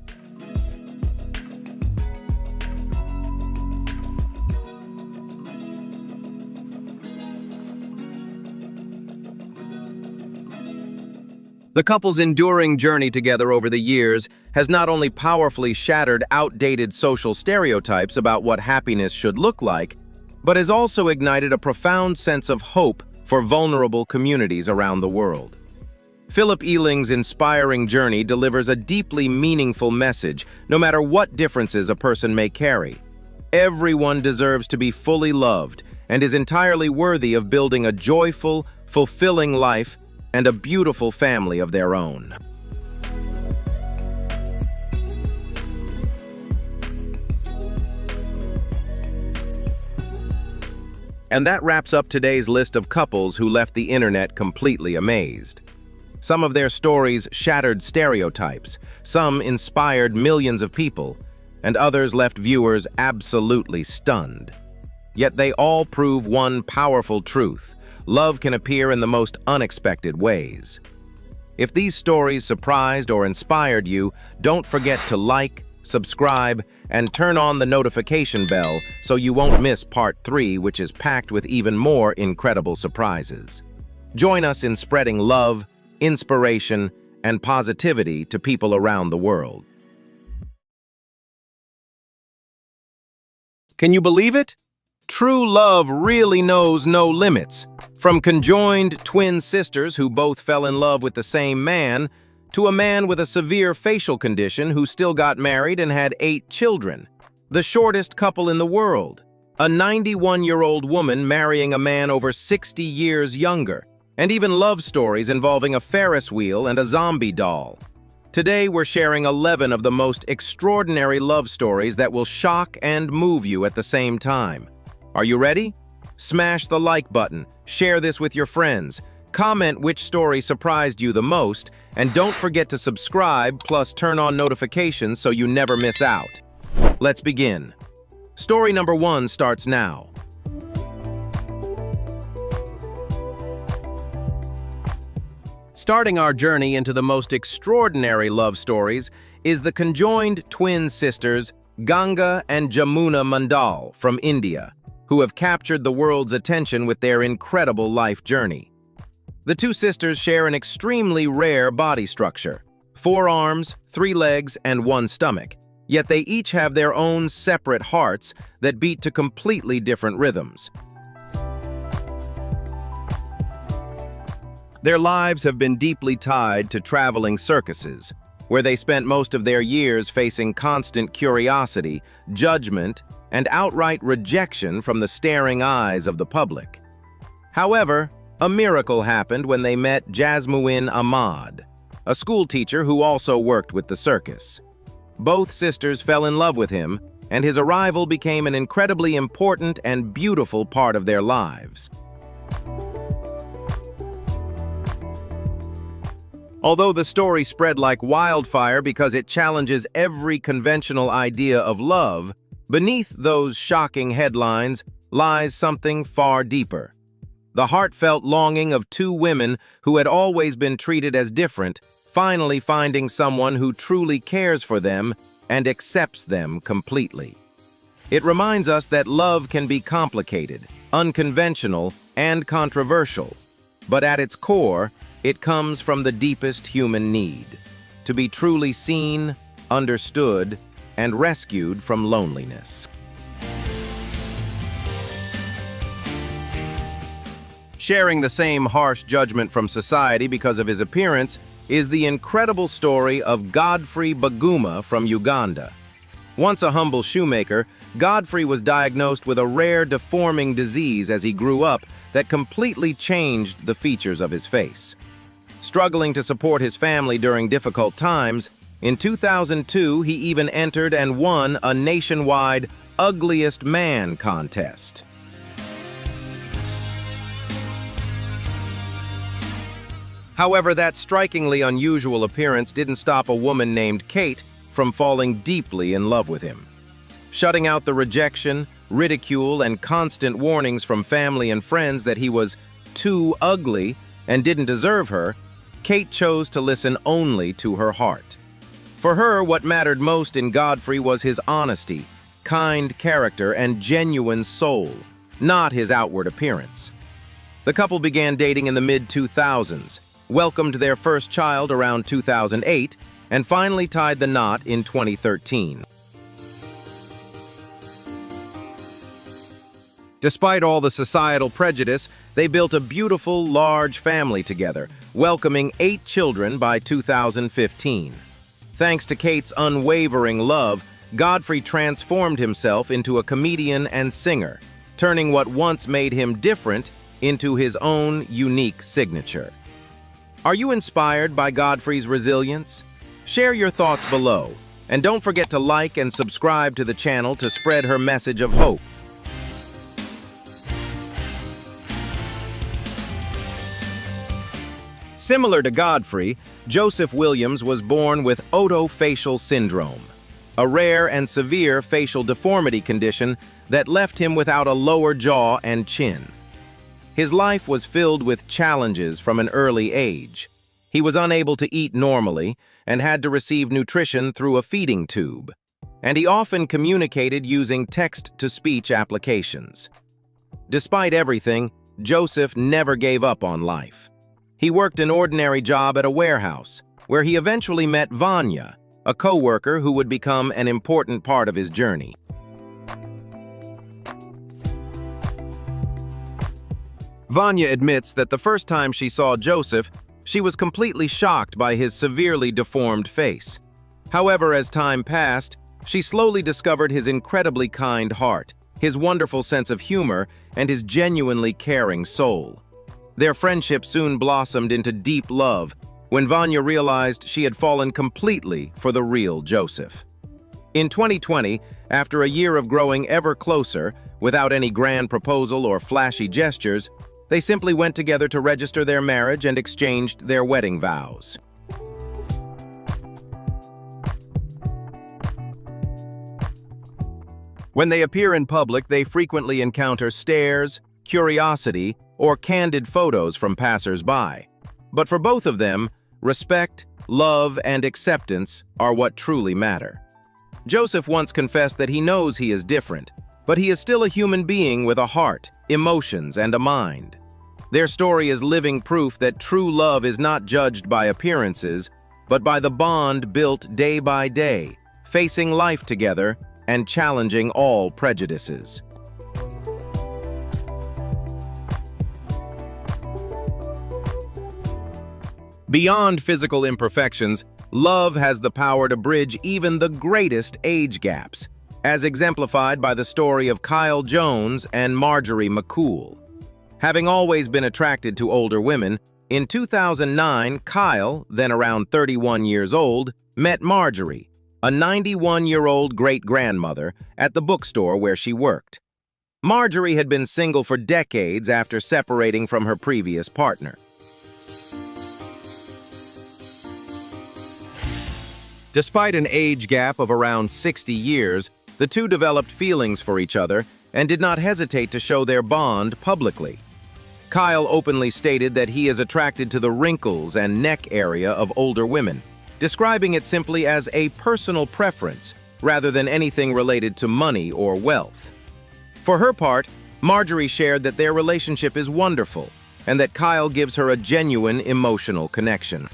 The couple's enduring journey together over the years has not only powerfully shattered outdated social stereotypes about what happiness should look like, but has also ignited a profound sense of hope for vulnerable communities around the world. Philip Eling's inspiring journey delivers a deeply meaningful message, no matter what differences a person may carry. Everyone deserves to be fully loved and is entirely worthy of building a joyful, fulfilling life and a beautiful family of their own. And that wraps up today's list of couples who left the internet completely amazed. Some of their stories shattered stereotypes, some inspired millions of people, and others left viewers absolutely stunned. Yet they all prove one powerful truth: love can appear in the most unexpected ways. If these stories surprised or inspired you, don't forget to like, subscribe, and turn on the notification bell so you won't miss part 3, which is packed with even more incredible surprises. Join us in spreading love, inspiration, and positivity to people around the world. Can you believe it? True love really knows no limits. From conjoined twin sisters who both fell in love with the same man, to a man with a severe facial condition who still got married and had 8 children. The shortest couple in the world. A 91-year-old woman marrying a man over 60 years younger. And even love stories involving a Ferris wheel and a zombie doll. Today we're sharing 11 of the most extraordinary love stories that will shock and move you at the same time. Are you ready? Smash the like button, share this with your friends, comment which story surprised you the most, and don't forget to subscribe plus turn on notifications so you never miss out. Let's begin. Story number 1 starts now. Starting our journey into the most extraordinary love stories is the conjoined twin sisters Ganga and Jamuna Mandal from India, who have captured the world's attention with their incredible life journey. The two sisters share an extremely rare body structure: 4 arms, 3 legs, and 1 stomach, yet they each have their own separate hearts that beat to completely different rhythms. Their lives have been deeply tied to traveling circuses, where they spent most of their years facing constant curiosity, judgment, and outright rejection from the staring eyes of the public. However, a miracle happened when they met Jasmuin Ahmad, a schoolteacher who also worked with the circus. Both sisters fell in love with him, and his arrival became an incredibly important and beautiful part of their lives. Although the story spread like wildfire because it challenges every conventional idea of love, beneath those shocking headlines lies something far deeper. The heartfelt longing of two women who had always been treated as different, finally finding someone who truly cares for them and accepts them completely. It reminds us that love can be complicated, unconventional, and controversial, but at its core, it comes from the deepest human need, to be truly seen, understood, and rescued from loneliness. Sharing the same harsh judgment from society because of his appearance is the incredible story of Godfrey Baguma from Uganda. Once a humble shoemaker, Godfrey was diagnosed with a rare deforming disease as he grew up that completely changed the features of his face. Struggling to support his family during difficult times, in 2002 he even entered and won a nationwide Ugliest Man contest. However, that strikingly unusual appearance didn't stop a woman named Kate from falling deeply in love with him. Shutting out the rejection, ridicule, and constant warnings from family and friends that he was too ugly and didn't deserve her, Kate chose to listen only to her heart. For her, what mattered most in Godfrey was his honesty, kind character, and genuine soul, not his outward appearance. The couple began dating in the mid-2000s, welcomed their first child around 2008, and finally tied the knot in 2013. Despite all the societal prejudice, they built a beautiful, large family together, welcoming 8 children by 2015. Thanks to Kate's unwavering love, Godfrey transformed himself into a comedian and singer, turning what once made him different into his own unique signature. Are you inspired by Godfrey's resilience? Share your thoughts below, and don't forget to like and subscribe to the channel to spread her message of hope. Similar to Godfrey, Joseph Williams was born with otofacial syndrome, a rare and severe facial deformity condition that left him without a lower jaw and chin. His life was filled with challenges from an early age. He was unable to eat normally and had to receive nutrition through a feeding tube, and he often communicated using text-to-speech applications. Despite everything, Joseph never gave up on life. He worked an ordinary job at a warehouse, where he eventually met Vanya, a co-worker who would become an important part of his journey. Vanya admits that the first time she saw Joseph, she was completely shocked by his severely deformed face. However, as time passed, she slowly discovered his incredibly kind heart, his wonderful sense of humor, and his genuinely caring soul. Their friendship soon blossomed into deep love when Vanya realized she had fallen completely for the real Joseph. In 2020, after a year of growing ever closer, without any grand proposal or flashy gestures, they simply went together to register their marriage and exchanged their wedding vows. When they appear in public, they frequently encounter stares, curiosity, or candid photos from passers-by. But for both of them, respect, love, and acceptance are what truly matter. Joseph once confessed that he knows he is different, but he is still a human being with a heart, emotions, and a mind. Their story is living proof that true love is not judged by appearances, but by the bond built day by day, facing life together and challenging all prejudices. Beyond physical imperfections, love has the power to bridge even the greatest age gaps, as exemplified by the story of Kyle Jones and Marjorie McCool. Having always been attracted to older women, in 2009, Kyle, then around 31 years old, met Marjorie, a 91-year-old great-grandmother, at the bookstore where she worked. Marjorie had been single for decades after separating from her previous partner. Despite an age gap of around 60 years, the two developed feelings for each other and did not hesitate to show their bond publicly. Kyle openly stated that he is attracted to the wrinkles and neck area of older women, describing it simply as a personal preference rather than anything related to money or wealth. For her part, Marjorie shared that their relationship is wonderful and that Kyle gives her a genuine emotional connection.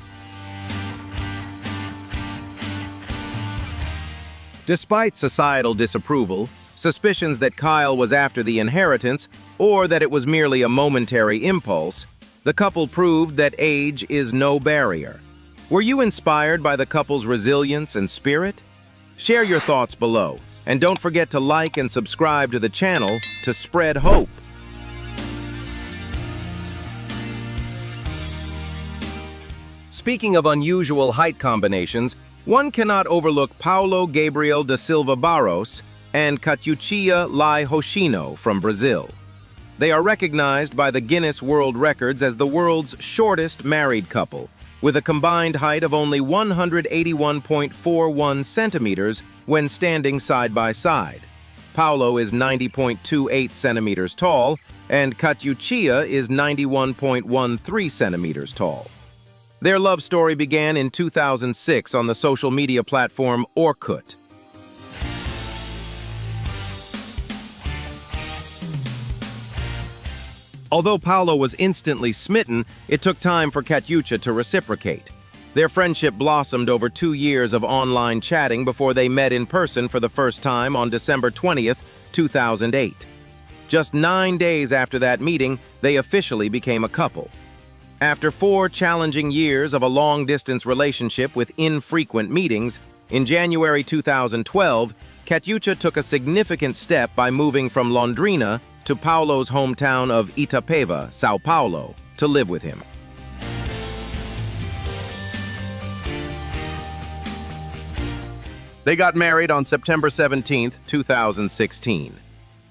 Despite societal disapproval, suspicions that Kyle was after the inheritance or that it was merely a momentary impulse, the couple proved that age is no barrier. Were you inspired by the couple's resilience and spirit? Share your thoughts below, and don't forget to like and subscribe to the channel to spread hope. Speaking of unusual height combinations, one cannot overlook Paulo Gabriel da Silva Barros and Catiucia Lai Hoshino from Brazil. They are recognized by the Guinness World Records as the world's shortest married couple, with a combined height of only 181.41 centimeters when standing side by side. Paulo is 90.28 centimeters tall, and Catiucia is 91.13 centimeters tall. Their love story began in 2006 on the social media platform Orkut. Although Paulo was instantly smitten, it took time for Catiucia to reciprocate. Their friendship blossomed over 2 years of online chatting before they met in person for the first time on December 20th, 2008. Just 9 days after that meeting, they officially became a couple. After 4 challenging years of a long-distance relationship with infrequent meetings, in January 2012, Catiucia took a significant step by moving from Londrina to Paulo's hometown of Itapeva, São Paulo, to live with him. They got married on September 17, 2016.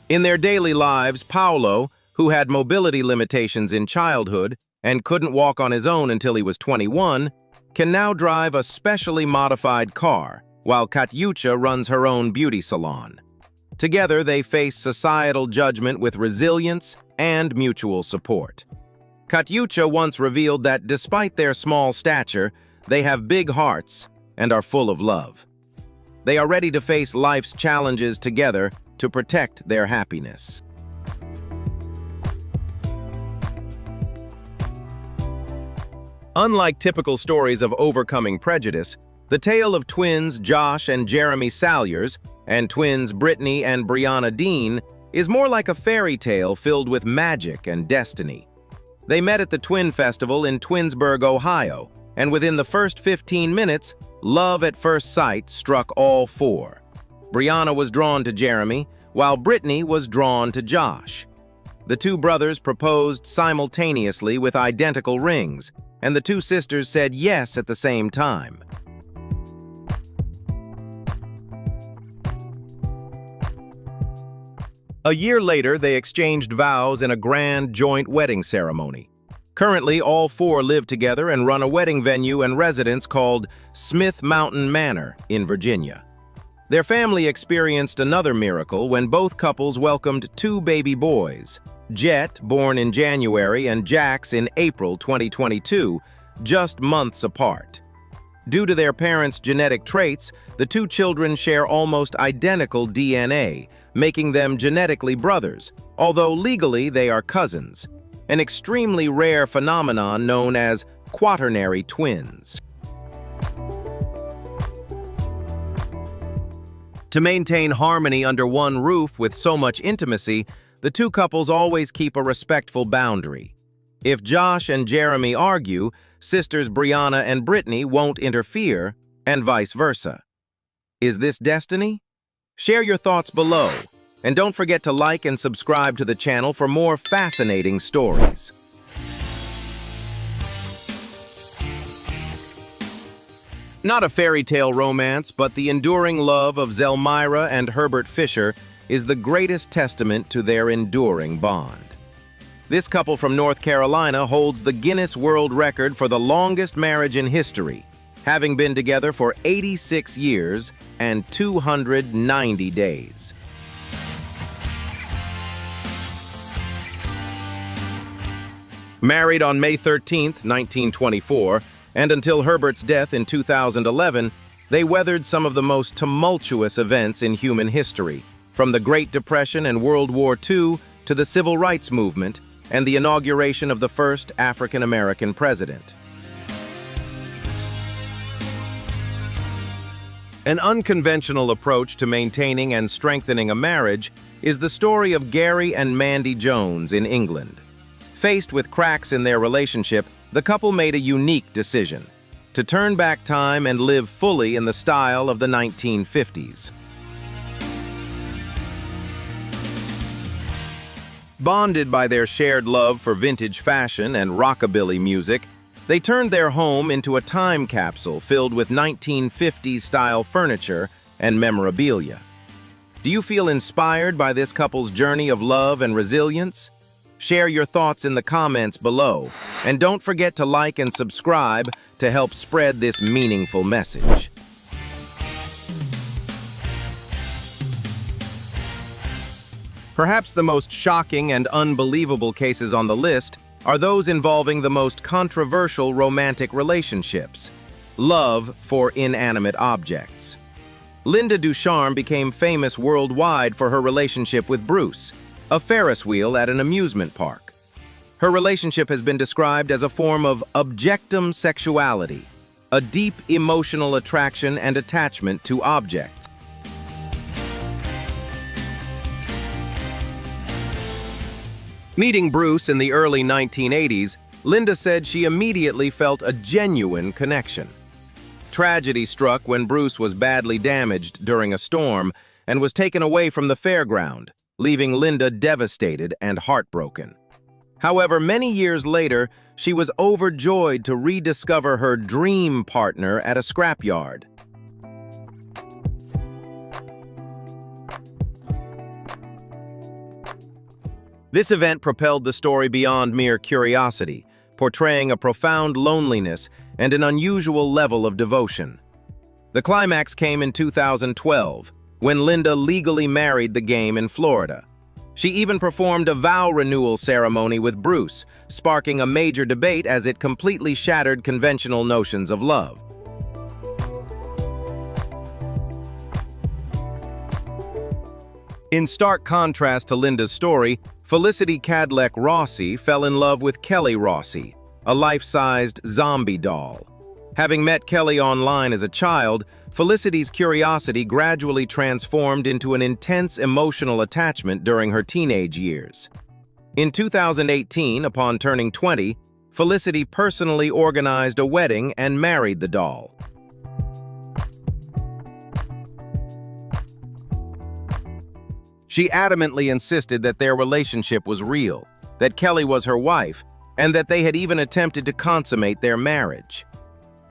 In their daily lives, Paulo, who had mobility limitations in childhood and couldn't walk on his own until he was 21, can now drive a specially modified car, while Catiucia runs her own beauty salon. Together, they face societal judgment with resilience and mutual support. Catiucia once revealed that despite their small stature, they have big hearts and are full of love. They are ready to face life's challenges together to protect their happiness. Unlike typical stories of overcoming prejudice, the tale of twins Josh and Jeremy Salyers and twins Brittany and Brianna Dean is more like a fairy tale filled with magic and destiny. They met at the Twin Festival in Twinsburg, Ohio, and within the first 15 minutes, love at first sight struck all 4. Brianna was drawn to Jeremy, while Brittany was drawn to Josh. The two brothers proposed simultaneously with identical rings, and the two sisters said yes at the same time. A year later, they exchanged vows in a grand joint wedding ceremony. Currently, all 4 live together and run a wedding venue and residence called Smith Mountain Manor in Virginia. Their family experienced another miracle when both couples welcomed 2 baby boys, Jet, born in January, and Jax in April 2022, just months apart. Due to their parents' genetic traits, the 2 children share almost identical DNA, making them genetically brothers, although legally they are cousins, an extremely rare phenomenon known as quaternary twins. To maintain harmony under one roof with so much intimacy, the two couples always keep a respectful boundary. If Josh and Jeremy argue, sisters Brianna and Brittany won't interfere, and vice versa. Is this destiny? Share your thoughts below, and don't forget to like and subscribe to the channel for more fascinating stories. Not a fairy tale romance, but the enduring love of Zelmira and Herbert Fisher is the greatest testament to their enduring bond. This couple from North Carolina holds the Guinness World Record for the longest marriage in history, having been together for 86 years and 290 days. Married on May 13, 1924, and until Herbert's death in 2011, they weathered some of the most tumultuous events in human history, from the Great Depression and World War II to the Civil Rights Movement and the inauguration of the first African-American president. An unconventional approach to maintaining and strengthening a marriage is the story of Gary and Mandy Jones in England. Faced with cracks in their relationship, the couple made a unique decision: to turn back time and live fully in the style of the 1950s. Bonded by their shared love for vintage fashion and rockabilly music, they turned their home into a time capsule filled with 1950s-style furniture and memorabilia. Do you feel inspired by this couple's journey of love and resilience? Share your thoughts in the comments below, and don't forget to like and subscribe to help spread this meaningful message. Perhaps the most shocking and unbelievable cases on the list are those involving the most controversial romantic relationships: love for inanimate objects. Linda Ducharme became famous worldwide for her relationship with Bruce, a Ferris wheel at an amusement park. Her relationship has been described as a form of objectum sexuality, a deep emotional attraction and attachment to objects. Meeting Bruce in the early 1980s, Linda said she immediately felt a genuine connection. Tragedy struck when Bruce was badly damaged during a storm and was taken away from the fairground, leaving Linda devastated and heartbroken. However, many years later, she was overjoyed to rediscover her dream partner at a scrapyard. This event propelled the story beyond mere curiosity, portraying a profound loneliness and an unusual level of devotion. The climax came in 2012, when Linda legally married the game in Florida. She even performed a vow renewal ceremony with Bruce, sparking a major debate as it completely shattered conventional notions of love. In stark contrast to Linda's story, Felicity Cadleck Rossi fell in love with Kelly Rossi, a life-sized zombie doll. Having met Kelly online as a child, Felicity's curiosity gradually transformed into an intense emotional attachment during her teenage years. In 2018, upon turning 20, Felicity personally organized a wedding and married the doll. She adamantly insisted that their relationship was real, that Kelly was her wife, and that they had even attempted to consummate their marriage.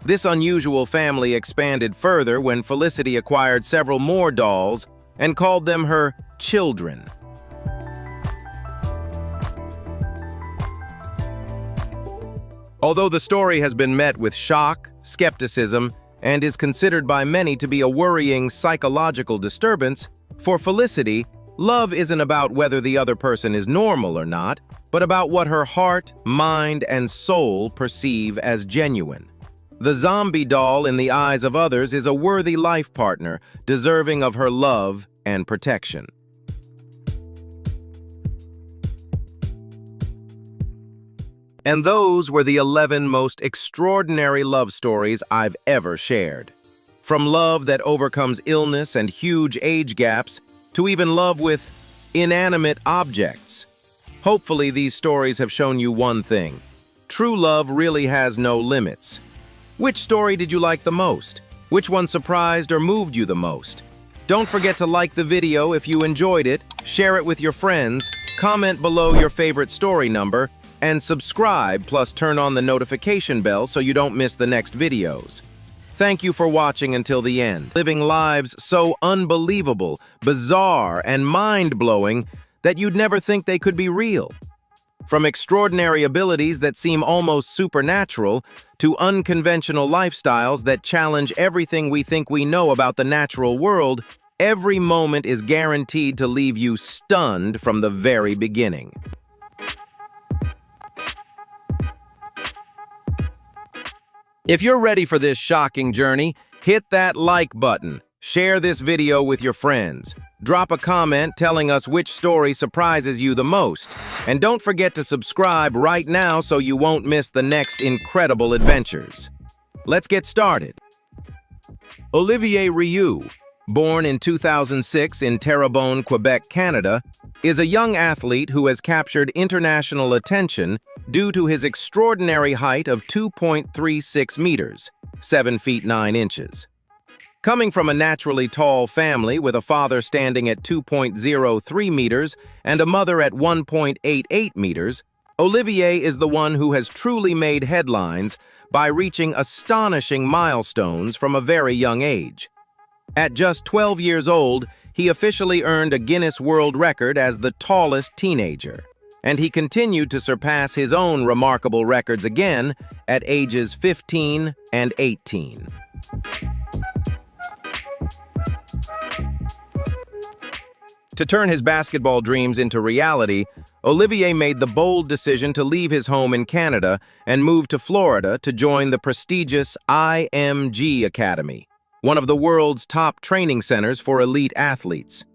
This unusual family expanded further when Felicity acquired several more dolls and called them her children. Although the story has been met with shock, skepticism, and is considered by many to be a worrying psychological disturbance, for Felicity, love isn't about whether the other person is normal or not, but about what her heart, mind, and soul perceive as genuine. The zombie doll in the eyes of others is a worthy life partner, deserving of her love and protection. And those were the 11 most extraordinary love stories I've ever shared. From love that overcomes illness and huge age gaps, to even love with inanimate objects. Hopefully, these stories have shown you one thing: true love really has no limits. Which story did you like the most? Which one surprised or moved you the most? Don't forget to like the video if you enjoyed it, share it with your friends, comment below your favorite story number, and subscribe, plus turn on the notification bell so you don't miss the next videos. Thank you for watching until the end, living lives so unbelievable, bizarre, and mind-blowing that you'd never think they could be real. From extraordinary abilities that seem almost supernatural to unconventional lifestyles that challenge everything we think we know about the natural world, every moment is guaranteed to leave you stunned from the very beginning. If you're ready for this shocking journey, hit that like button, share this video with your friends, drop a comment telling us which story surprises you the most, and don't forget to subscribe right now so you won't miss the next incredible adventures. Let's get started. Olivier Rioux, born in 2006 in Terrebonne, Quebec, Canada, is a young athlete who has captured international attention due to his extraordinary height of 2.36 meters, 7 feet 9 inches. Coming from a naturally tall family with a father standing at 2.03 meters and a mother at 1.88 meters, Olivier is the one who has truly made headlines by reaching astonishing milestones from a very young age. At just 12 years old, he officially earned a Guinness World Record as the tallest teenager, and he continued to surpass his own remarkable records again at ages 15 and 18. To turn his basketball dreams into reality, Olivier made the bold decision to leave his home in Canada and move to Florida to join the prestigious IMG Academy, one of the world's top training centers for elite athletes.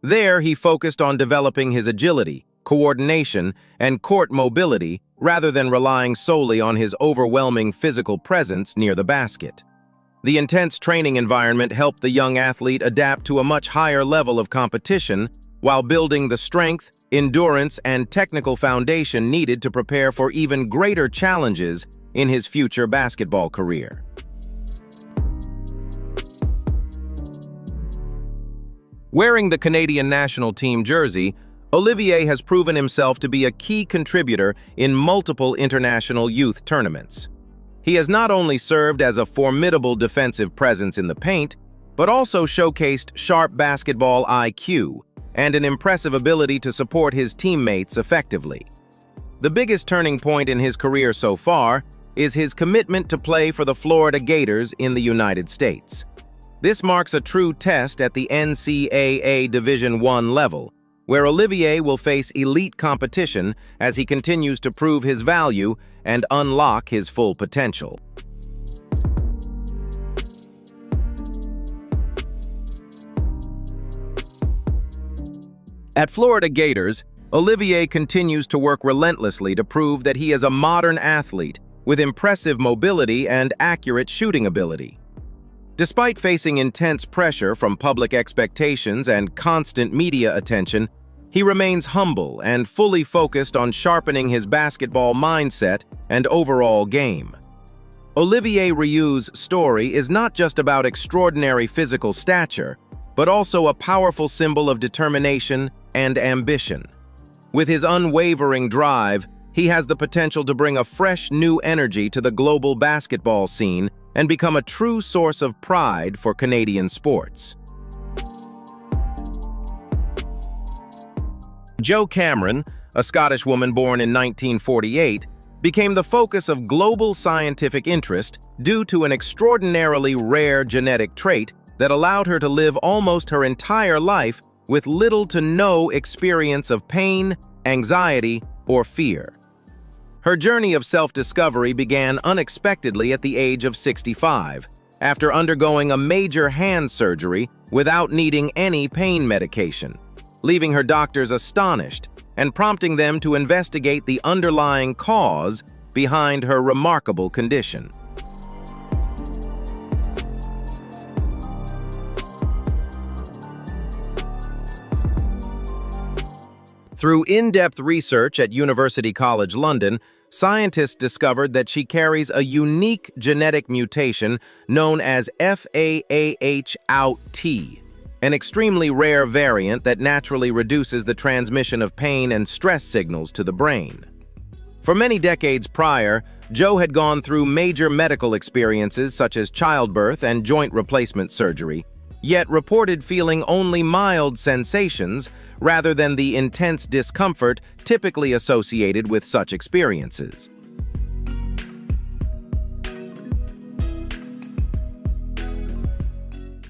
There, he focused on developing his agility, coordination, and court mobility rather than relying solely on his overwhelming physical presence near the basket. The intense training environment helped the young athlete adapt to a much higher level of competition while building the strength, endurance, and technical foundation needed to prepare for even greater challenges in his future basketball career. Wearing the Canadian national team jersey, Olivier has proven himself to be a key contributor in multiple international youth tournaments. He has not only served as a formidable defensive presence in the paint, but also showcased sharp basketball IQ and an impressive ability to support his teammates effectively. The biggest turning point in his career so far is his commitment to play for the Florida Gators in the United States. This marks a true test at the NCAA Division I level, where Olivier will face elite competition as he continues to prove his value and unlock his full potential. At Florida Gators, Olivier continues to work relentlessly to prove that he is a modern athlete with impressive mobility and accurate shooting ability. Despite facing intense pressure from public expectations and constant media attention, he remains humble and fully focused on sharpening his basketball mindset and overall game. Olivier Rioux's story is not just about extraordinary physical stature, but also a powerful symbol of determination and ambition. With his unwavering drive, he has the potential to bring a fresh new energy to the global basketball scene and become a true source of pride for Canadian sports. Jo Cameron, a Scottish woman born in 1948, became the focus of global scientific interest due to an extraordinarily rare genetic trait that allowed her to live almost her entire life with little to no experience of pain, anxiety, or fear. Her journey of self-discovery began unexpectedly at the age of 65, after undergoing a major hand surgery without needing any pain medication, leaving her doctors astonished and prompting them to investigate the underlying cause behind her remarkable condition. Through in-depth research at University College London, scientists discovered that she carries a unique genetic mutation known as FAAH-OUT, an extremely rare variant that naturally reduces the transmission of pain and stress signals to the brain. For many decades prior, Jo had gone through major medical experiences such as childbirth and joint replacement surgery, yet reported feeling only mild sensations rather than the intense discomfort typically associated with such experiences.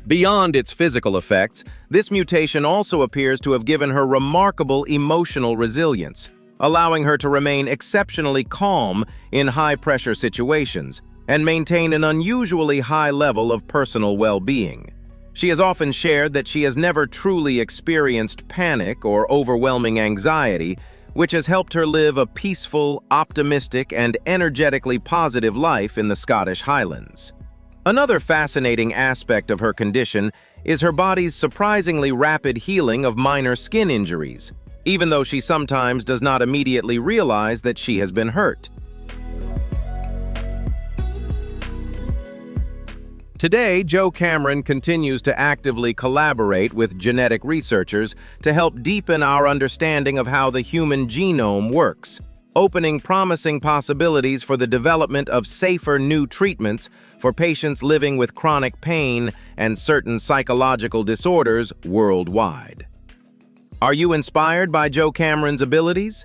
Beyond its physical effects, this mutation also appears to have given her remarkable emotional resilience, allowing her to remain exceptionally calm in high-pressure situations and maintain an unusually high level of personal well-being. She has often shared that she has never truly experienced panic or overwhelming anxiety, which has helped her live a peaceful, optimistic, and energetically positive life in the Scottish Highlands. Another fascinating aspect of her condition is her body's surprisingly rapid healing of minor skin injuries, even though she sometimes does not immediately realize that she has been hurt. Today, Jo Cameron continues to actively collaborate with genetic researchers to help deepen our understanding of how the human genome works, opening promising possibilities for the development of safer new treatments for patients living with chronic pain and certain psychological disorders worldwide. Are you inspired by Jo Cameron's abilities?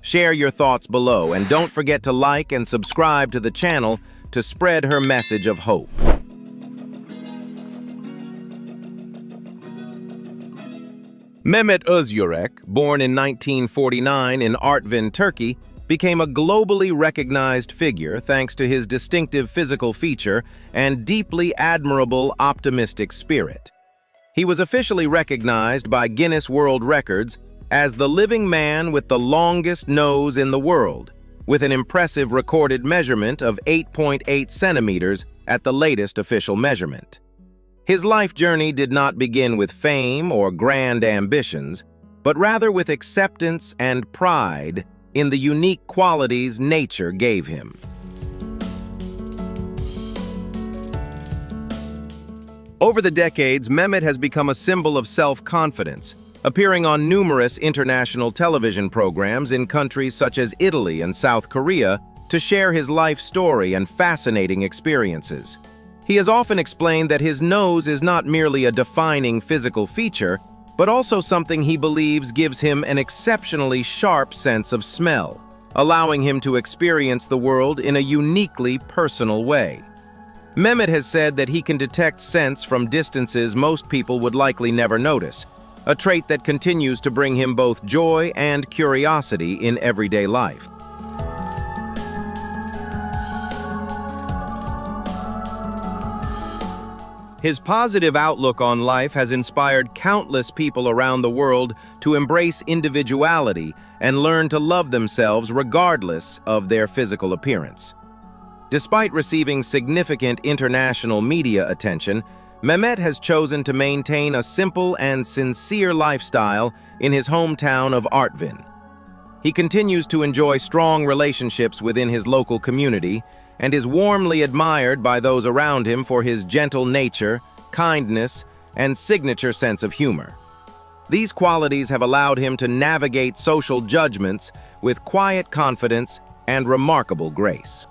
Share your thoughts below, and don't forget to like and subscribe to the channel to spread her message of hope. Mehmet Özürek, born in 1949 in Artvin, Turkey, became a globally recognized figure thanks to his distinctive physical feature and deeply admirable optimistic spirit. He was officially recognized by Guinness World Records as the living man with the longest nose in the world, with an impressive recorded measurement of 8.8 centimeters at the latest official measurement. His life journey did not begin with fame or grand ambitions, but rather with acceptance and pride in the unique qualities nature gave him. Over the decades, Mehmet has become a symbol of self-confidence, appearing on numerous international television programs in countries such as Italy and South Korea to share his life story and fascinating experiences. He has often explained that his nose is not merely a defining physical feature, but also something he believes gives him an exceptionally sharp sense of smell, allowing him to experience the world in a uniquely personal way. Mehmet has said that he can detect scents from distances most people would likely never notice, a trait that continues to bring him both joy and curiosity in everyday life. His positive outlook on life has inspired countless people around the world to embrace individuality and learn to love themselves regardless of their physical appearance. Despite receiving significant international media attention, Mehmet has chosen to maintain a simple and sincere lifestyle in his hometown of Artvin. He continues to enjoy strong relationships within his local community and is warmly admired by those around him for his gentle nature, kindness, and signature sense of humor. These qualities have allowed him to navigate social judgments with quiet confidence and remarkable grace.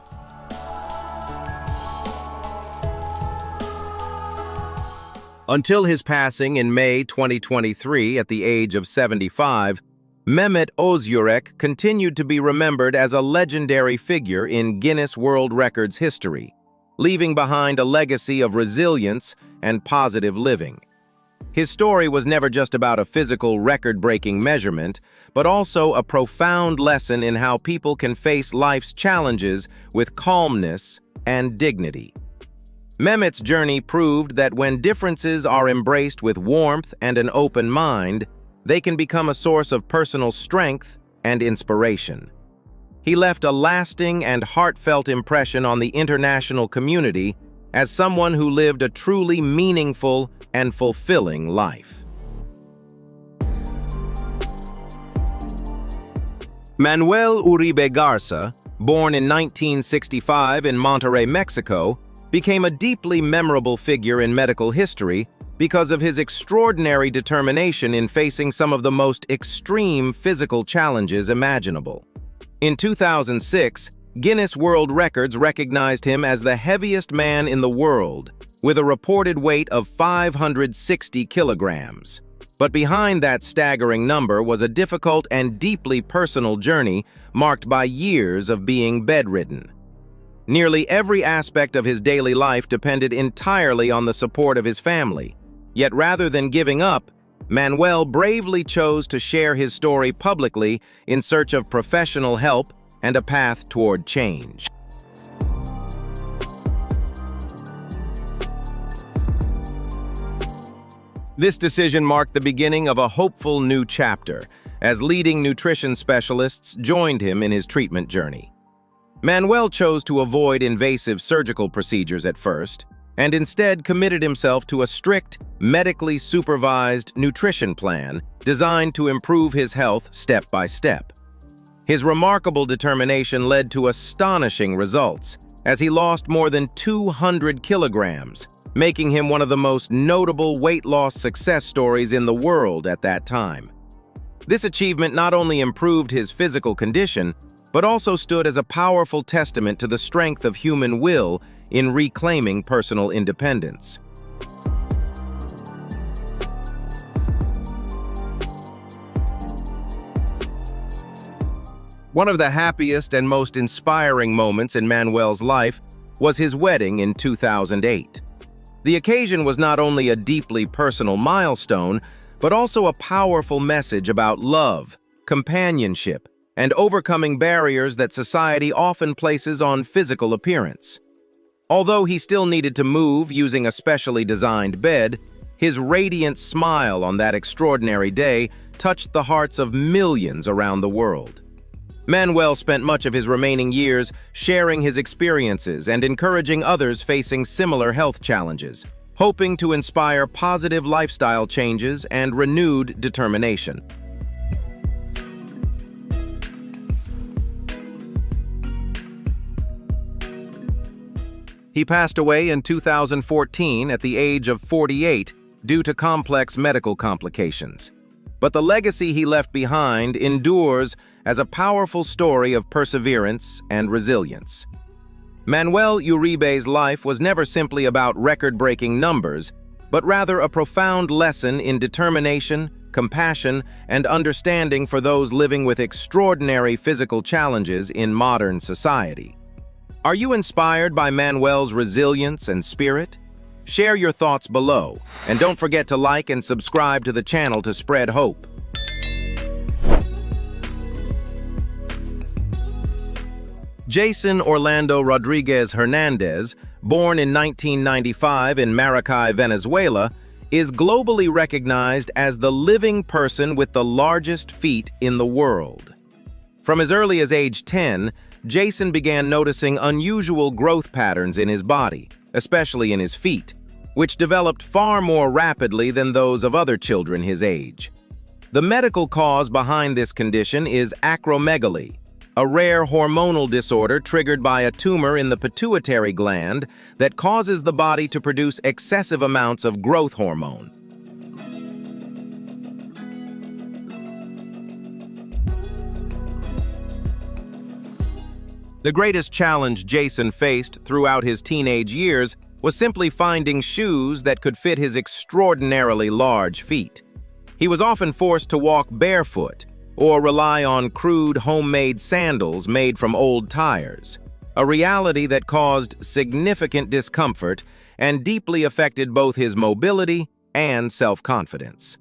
Until his passing in May 2023 at the age of 75, Mehmet Özürek continued to be remembered as a legendary figure in Guinness World Records history, leaving behind a legacy of resilience and positive living. His story was never just about a physical record-breaking measurement, but also a profound lesson in how people can face life's challenges with calmness and dignity. Mehmet's journey proved that when differences are embraced with warmth and an open mind, they can become a source of personal strength and inspiration. He left a lasting and heartfelt impression on the international community as someone who lived a truly meaningful and fulfilling life. Manuel Uribe Garza, born in 1965 in Monterrey, Mexico, became a deeply memorable figure in medical history because of his extraordinary determination in facing some of the most extreme physical challenges imaginable. In 2006, Guinness World Records recognized him as the heaviest man in the world, with a reported weight of 560 kilograms. But behind that staggering number was a difficult and deeply personal journey marked by years of being bedridden. Nearly every aspect of his daily life depended entirely on the support of his family. Yet rather than giving up, Manuel bravely chose to share his story publicly in search of professional help and a path toward change. This decision marked the beginning of a hopeful new chapter, as leading nutrition specialists joined him in his treatment journey. Manuel chose to avoid invasive surgical procedures at first, and instead committed himself to a strict, medically supervised nutrition plan designed to improve his health step by step. His remarkable determination led to astonishing results, as he lost more than 200 kilograms, making him one of the most notable weight loss success stories in the world at that time. This achievement not only improved his physical condition, but also stood as a powerful testament to the strength of human will in reclaiming personal independence. One of the happiest and most inspiring moments in Manuel's life was his wedding in 2008. The occasion was not only a deeply personal milestone, but also a powerful message about love, companionship, and overcoming barriers that society often places on physical appearance. Although he still needed to move using a specially designed bed, his radiant smile on that extraordinary day touched the hearts of millions around the world. Manuel spent much of his remaining years sharing his experiences and encouraging others facing similar health challenges, hoping to inspire positive lifestyle changes and renewed determination. He passed away in 2014 at the age of 48 due to complex medical complications. But the legacy he left behind endures as a powerful story of perseverance and resilience. Manuel Uribe's life was never simply about record-breaking numbers, but rather a profound lesson in determination, compassion, and understanding for those living with extraordinary physical challenges in modern society. Are you inspired by Manuel's resilience and spirit? Share your thoughts below, and don't forget to like and subscribe to the channel to spread hope. Jason Orlando Rodriguez Hernandez, born in 1995 in Maracay, Venezuela, is globally recognized as the living person with the largest feet in the world. From as early as age 10, Jason began noticing unusual growth patterns in his body, especially in his feet, which developed far more rapidly than those of other children his age. The medical cause behind this condition is acromegaly, a rare hormonal disorder triggered by a tumor in the pituitary gland that causes the body to produce excessive amounts of growth hormone. The greatest challenge Jason faced throughout his teenage years was simply finding shoes that could fit his extraordinarily large feet. He was often forced to walk barefoot or rely on crude homemade sandals made from old tires, a reality that caused significant discomfort and deeply affected both his mobility and self-confidence.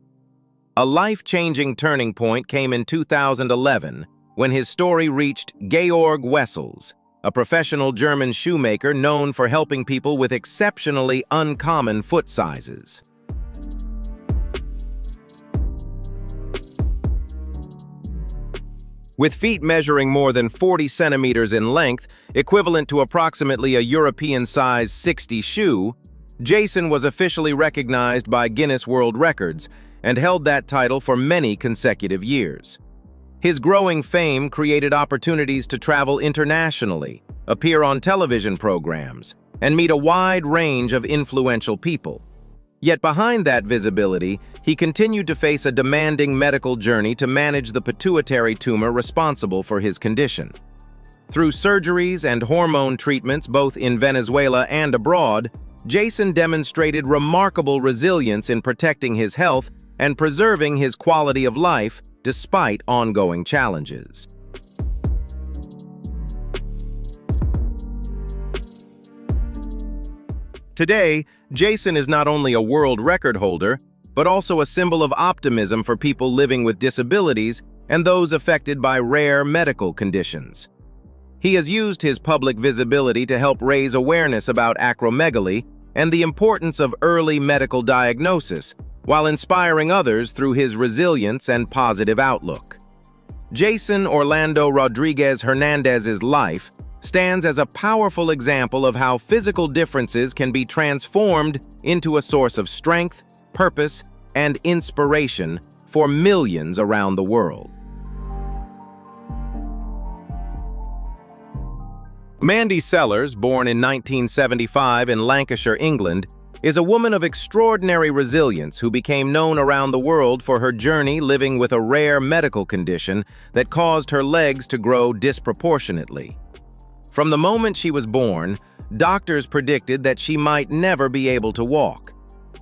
A life-changing turning point came in 2011 when his story reached Georg Wessels, a professional German shoemaker known for helping people with exceptionally uncommon foot sizes. With feet measuring more than 40 centimeters in length, equivalent to approximately a European-size 60 shoe, Jason was officially recognized by Guinness World Records and held that title for many consecutive years. His growing fame created opportunities to travel internationally, appear on television programs, and meet a wide range of influential people. Yet behind that visibility, he continued to face a demanding medical journey to manage the pituitary tumor responsible for his condition. Through surgeries and hormone treatments both in Venezuela and abroad, Jason demonstrated remarkable resilience in protecting his health and preserving his quality of life despite ongoing challenges. Today, Jason is not only a world record holder, but also a symbol of optimism for people living with disabilities and those affected by rare medical conditions. He has used his public visibility to help raise awareness about acromegaly and the importance of early medical diagnosis, while inspiring others through his resilience and positive outlook. Jason Orlando Rodriguez Hernandez's life stands as a powerful example of how physical differences can be transformed into a source of strength, purpose, and inspiration for millions around the world. Mandy Sellers, born in 1975 in Lancashire, England, is a woman of extraordinary resilience who became known around the world for her journey living with a rare medical condition that caused her legs to grow disproportionately. From the moment she was born, doctors predicted that she might never be able to walk.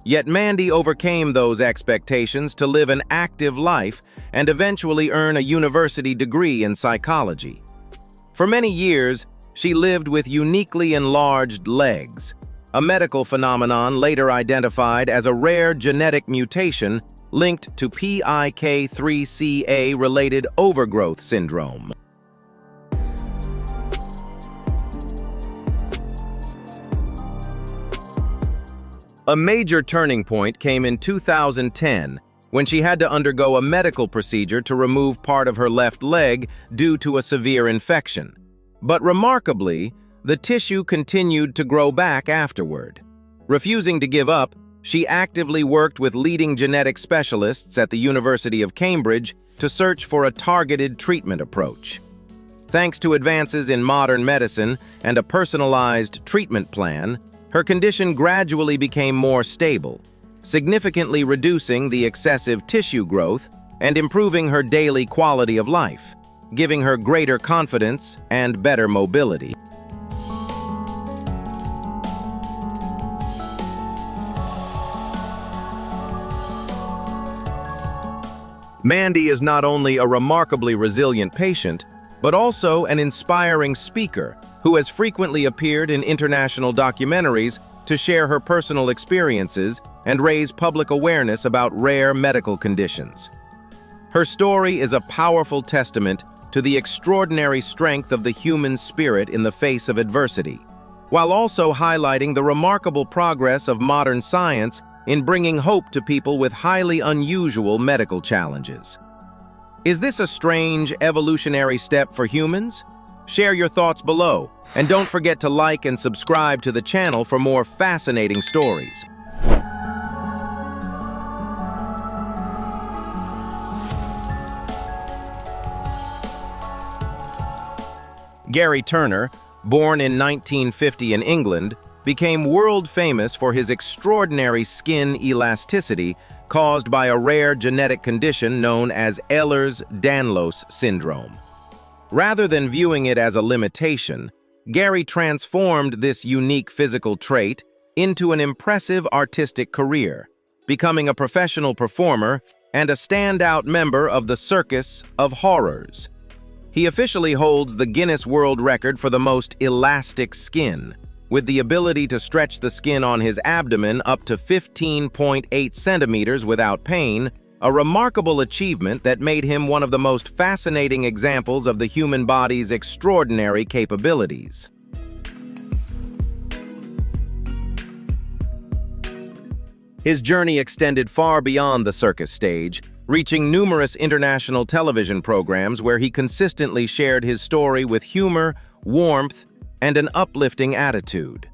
Yet Mandy overcame those expectations to live an active life and eventually earn a university degree in psychology. For many years, she lived with uniquely enlarged legs, a medical phenomenon later identified as a rare genetic mutation linked to PIK3CA-related overgrowth syndrome. A major turning point came in 2010 when she had to undergo a medical procedure to remove part of her left leg due to a severe infection. But remarkably, the tissue continued to grow back afterward. Refusing to give up, she actively worked with leading genetic specialists at the University of Cambridge to search for a targeted treatment approach. Thanks to advances in modern medicine and a personalized treatment plan, her condition gradually became more stable, significantly reducing the excessive tissue growth and improving her daily quality of life, giving her greater confidence and better mobility. Mandy is not only a remarkably resilient patient, but also an inspiring speaker who has frequently appeared in international documentaries to share her personal experiences and raise public awareness about rare medical conditions. Her story is a powerful testament to the extraordinary strength of the human spirit in the face of adversity, while also highlighting the remarkable progress of modern science in bringing hope to people with highly unusual medical challenges. Is this a strange evolutionary step for humans? Share your thoughts below, and don't forget to like and subscribe to the channel for more fascinating stories. Gary Turner, born in 1950 in England, became world famous for his extraordinary skin elasticity caused by a rare genetic condition known as Ehlers-Danlos syndrome. Rather than viewing it as a limitation, Gary transformed this unique physical trait into an impressive artistic career, becoming a professional performer and a standout member of the Circus of Horrors. He officially holds the Guinness World Record for the most elastic skin, with the ability to stretch the skin on his abdomen up to 15.8 centimeters without pain, a remarkable achievement that made him one of the most fascinating examples of the human body's extraordinary capabilities. His journey extended far beyond the circus stage, reaching numerous international television programs where he consistently shared his story with humor, warmth, and an uplifting attitude.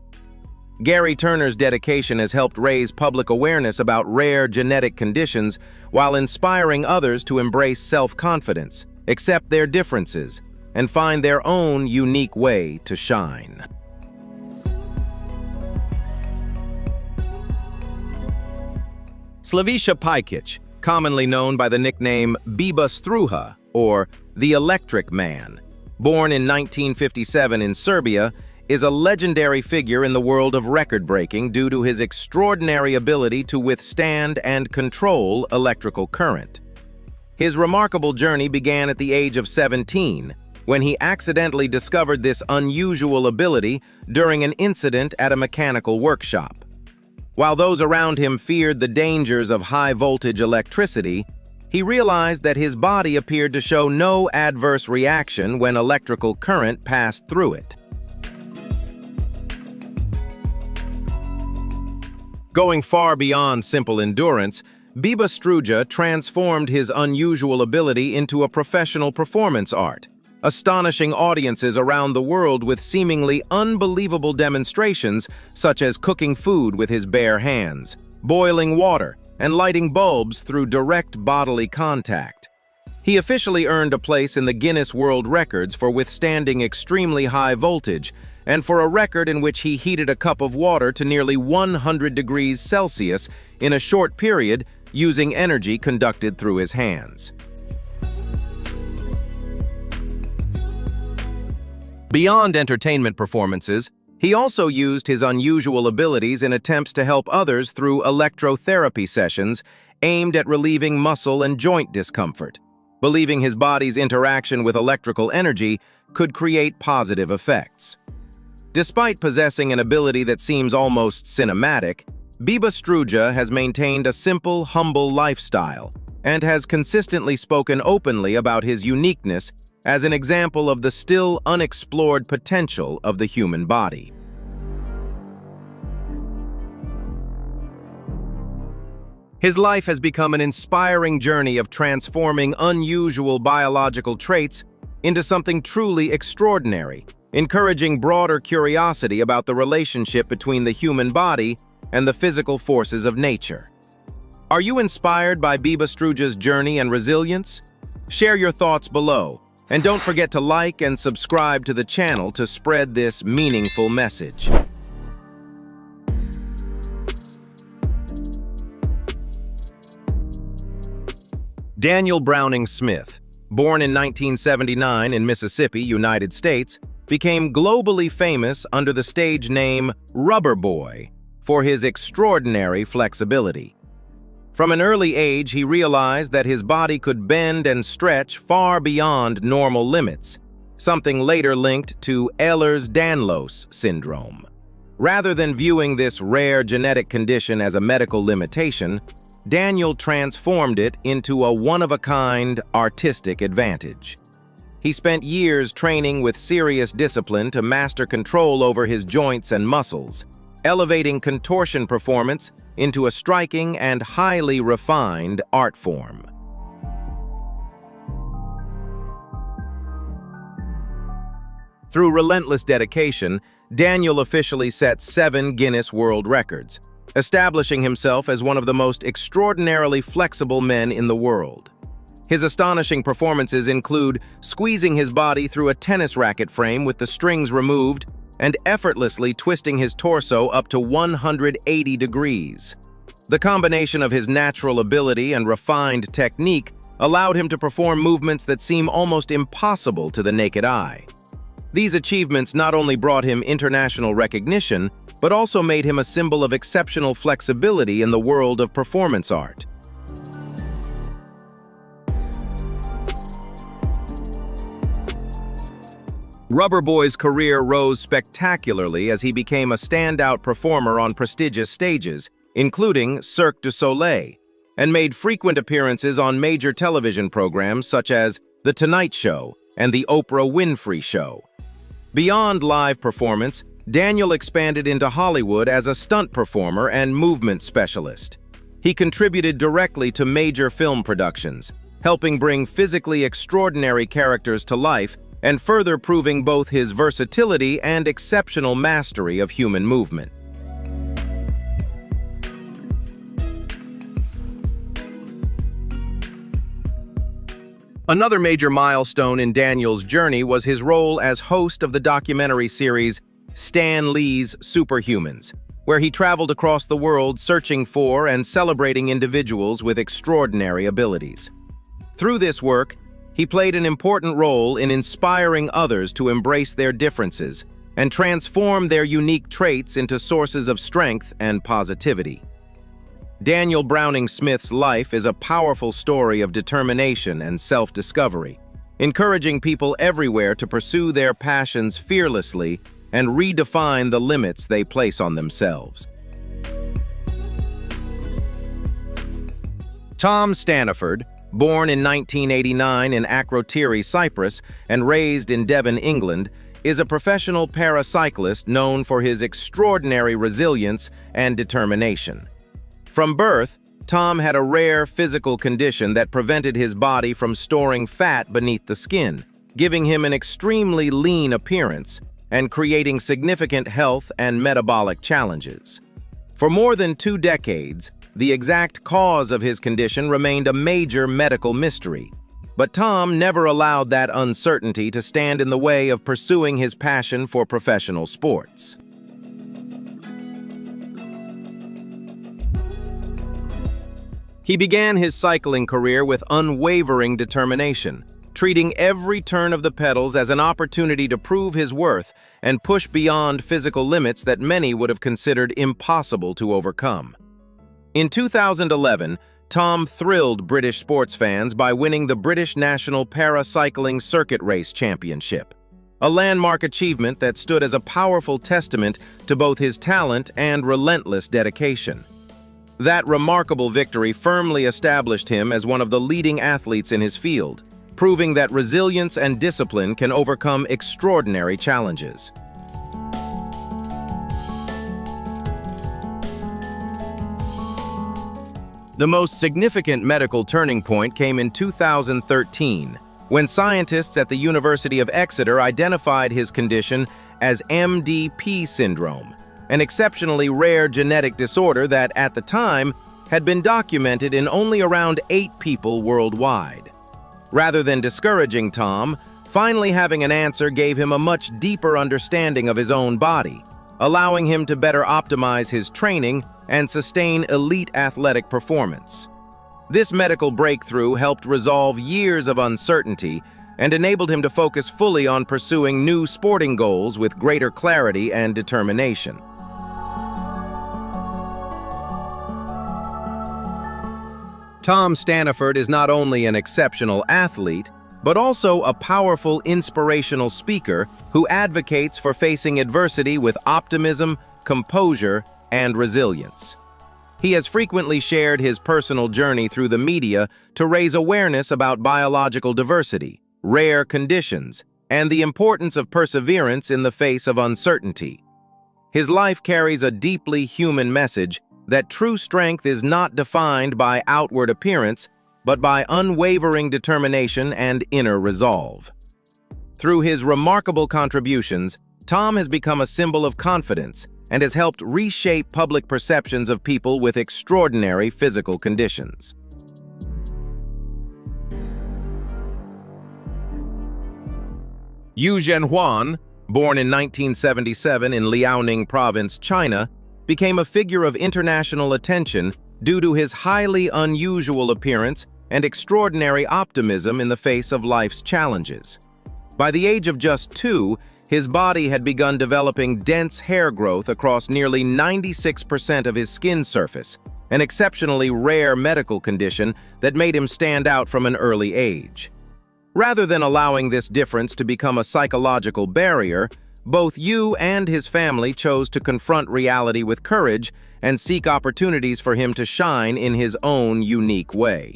Gary Turner's dedication has helped raise public awareness about rare genetic conditions while inspiring others to embrace self-confidence, accept their differences, and find their own unique way to shine. Slaviša Pajkić, commonly known by the nickname Biba Struha, or the Electric Man, born in 1957 in Serbia, is a legendary figure in the world of record-breaking due to his extraordinary ability to withstand and control electrical current. His remarkable journey began at the age of 17, when he accidentally discovered this unusual ability during an incident at a mechanical workshop. While those around him feared the dangers of high-voltage electricity, he realized that his body appeared to show no adverse reaction when electrical current passed through it. Going far beyond simple endurance, Biba Struja transformed his unusual ability into a professional performance art, astonishing audiences around the world with seemingly unbelievable demonstrations such as cooking food with his bare hands, boiling water, and lighting bulbs through direct bodily contact. He officially earned a place in the Guinness World Records for withstanding extremely high voltage, and for a record in which he heated a cup of water to nearly 100 degrees Celsius in a short period using energy conducted through his hands. Beyond entertainment performances, he also used his unusual abilities in attempts to help others through electrotherapy sessions aimed at relieving muscle and joint discomfort, believing his body's interaction with electrical energy could create positive effects. Despite possessing an ability that seems almost cinematic, Biba Struja has maintained a simple, humble lifestyle and has consistently spoken openly about his uniqueness as an example of the still unexplored potential of the human body. His life has become an inspiring journey of transforming unusual biological traits into something truly extraordinary, encouraging broader curiosity about the relationship between the human body and the physical forces of nature. Are you inspired by Biba Struja's journey and resilience? Share your thoughts below, and don't forget to like and subscribe to the channel to spread this meaningful message. Daniel Browning Smith, born in 1979 in Mississippi, United States, became globally famous under the stage name Rubber Boy for his extraordinary flexibility. From an early age, he realized that his body could bend and stretch far beyond normal limits, something later linked to Ehlers-Danlos syndrome. Rather than viewing this rare genetic condition as a medical limitation, Daniel transformed it into a one-of-a-kind artistic advantage. He spent years training with serious discipline to master control over his joints and muscles, elevating contortion performance into a striking and highly refined art form. Through relentless dedication, Daniel officially set 7 Guinness World Records, establishing himself as one of the most extraordinarily flexible men in the world. His astonishing performances include squeezing his body through a tennis racket frame with the strings removed and effortlessly twisting his torso up to 180 degrees. The combination of his natural ability and refined technique allowed him to perform movements that seem almost impossible to the naked eye. These achievements not only brought him international recognition, but also made him a symbol of exceptional flexibility in the world of performance art. Rubber Boy's career rose spectacularly as he became a standout performer on prestigious stages, including Cirque du Soleil, and made frequent appearances on major television programs such as The Tonight Show and The Oprah Winfrey Show. Beyond live performance, Daniel expanded into Hollywood as a stunt performer and movement specialist. He contributed directly to major film productions, helping bring physically extraordinary characters to life and further proving both his versatility and exceptional mastery of human movement. Another major milestone in Daniel's journey was his role as host of the documentary series Stan Lee's Superhumans, where he traveled across the world searching for and celebrating individuals with extraordinary abilities. Through this work, he played an important role in inspiring others to embrace their differences and transform their unique traits into sources of strength and positivity. Daniel Browning Smith's life is a powerful story of determination and self-discovery, encouraging people everywhere to pursue their passions fearlessly and redefine the limits they place on themselves. Tom Staniford, born in 1989 in Akrotiri, Cyprus, and raised in Devon, England, is a professional paracyclist known for his extraordinary resilience and determination. From birth, Tom had a rare physical condition that prevented his body from storing fat beneath the skin, giving him an extremely lean appearance and creating significant health and metabolic challenges. For more than 2 decades, the exact cause of his condition remained a major medical mystery, but Tom never allowed that uncertainty to stand in the way of pursuing his passion for professional sports. He began his cycling career with unwavering determination, treating every turn of the pedals as an opportunity to prove his worth and push beyond physical limits that many would have considered impossible to overcome. In 2011, Tom thrilled British sports fans by winning the British National Paracycling Circuit Race Championship, a landmark achievement that stood as a powerful testament to both his talent and relentless dedication. That remarkable victory firmly established him as one of the leading athletes in his field, proving that resilience and discipline can overcome extraordinary challenges. The most significant medical turning point came in 2013, when scientists at the University of Exeter identified his condition as MDP syndrome, an exceptionally rare genetic disorder that, at the time, had been documented in only around 8 people worldwide. Rather than discouraging Tom, finally having an answer gave him a much deeper understanding of his own body, allowing him to better optimize his training and sustain elite athletic performance. This medical breakthrough helped resolve years of uncertainty and enabled him to focus fully on pursuing new sporting goals with greater clarity and determination. Tom Staniford is not only an exceptional athlete, but also a powerful inspirational speaker who advocates for facing adversity with optimism, composure, and resilience. He has frequently shared his personal journey through the media to raise awareness about biological diversity, rare conditions, and the importance of perseverance in the face of uncertainty. His life carries a deeply human message that true strength is not defined by outward appearance, but by unwavering determination and inner resolve. Through his remarkable contributions, Tom has become a symbol of confidence and has helped reshape public perceptions of people with extraordinary physical conditions. Yu Zhenhuan, born in 1977 in Liaoning Province, China, became a figure of international attention due to his highly unusual appearance and extraordinary optimism in the face of life's challenges. By the age of just 2, his body had begun developing dense hair growth across nearly 96% of his skin surface, an exceptionally rare medical condition that made him stand out from an early age. Rather than allowing this difference to become a psychological barrier, both Yu and his family chose to confront reality with courage and seek opportunities for him to shine in his own unique way.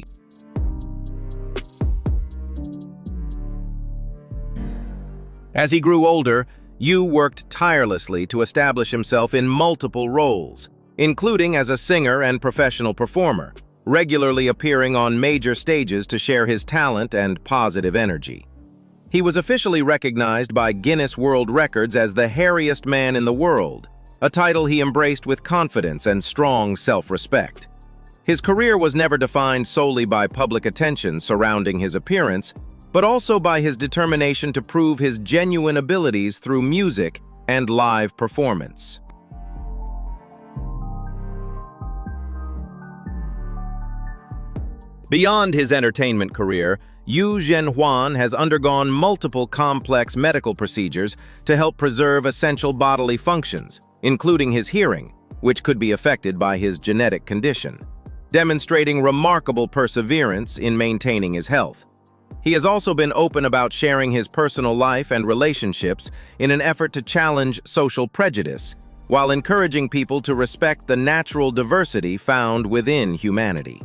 As he grew older, Yu worked tirelessly to establish himself in multiple roles, including as a singer and professional performer, regularly appearing on major stages to share his talent and positive energy. He was officially recognized by Guinness World Records as the hairiest man in the world, a title he embraced with confidence and strong self-respect. His career was never defined solely by public attention surrounding his appearance, but also by his determination to prove his genuine abilities through music and live performance. Beyond his entertainment career, Yu Zhenhuan has undergone multiple complex medical procedures to help preserve essential bodily functions, including his hearing, which could be affected by his genetic condition, demonstrating remarkable perseverance in maintaining his health. He has also been open about sharing his personal life and relationships in an effort to challenge social prejudice, while encouraging people to respect the natural diversity found within humanity.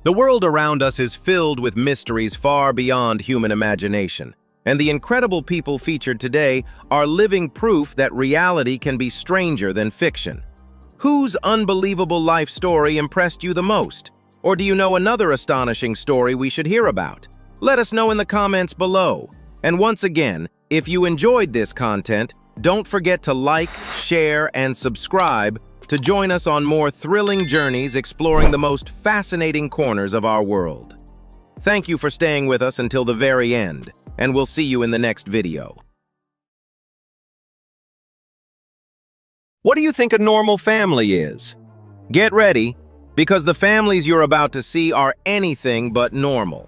The world around us is filled with mysteries far beyond human imagination, and the incredible people featured today are living proof that reality can be stranger than fiction. Whose unbelievable life story impressed you the most? Or do you know another astonishing story we should hear about? Let us know in the comments below. And once again, if you enjoyed this content, don't forget to like, share, and subscribe to join us on more thrilling journeys exploring the most fascinating corners of our world. Thank you for staying with us until the very end, and we'll see you in the next video. What do you think a normal family is? Get ready, because the families you're about to see are anything but normal.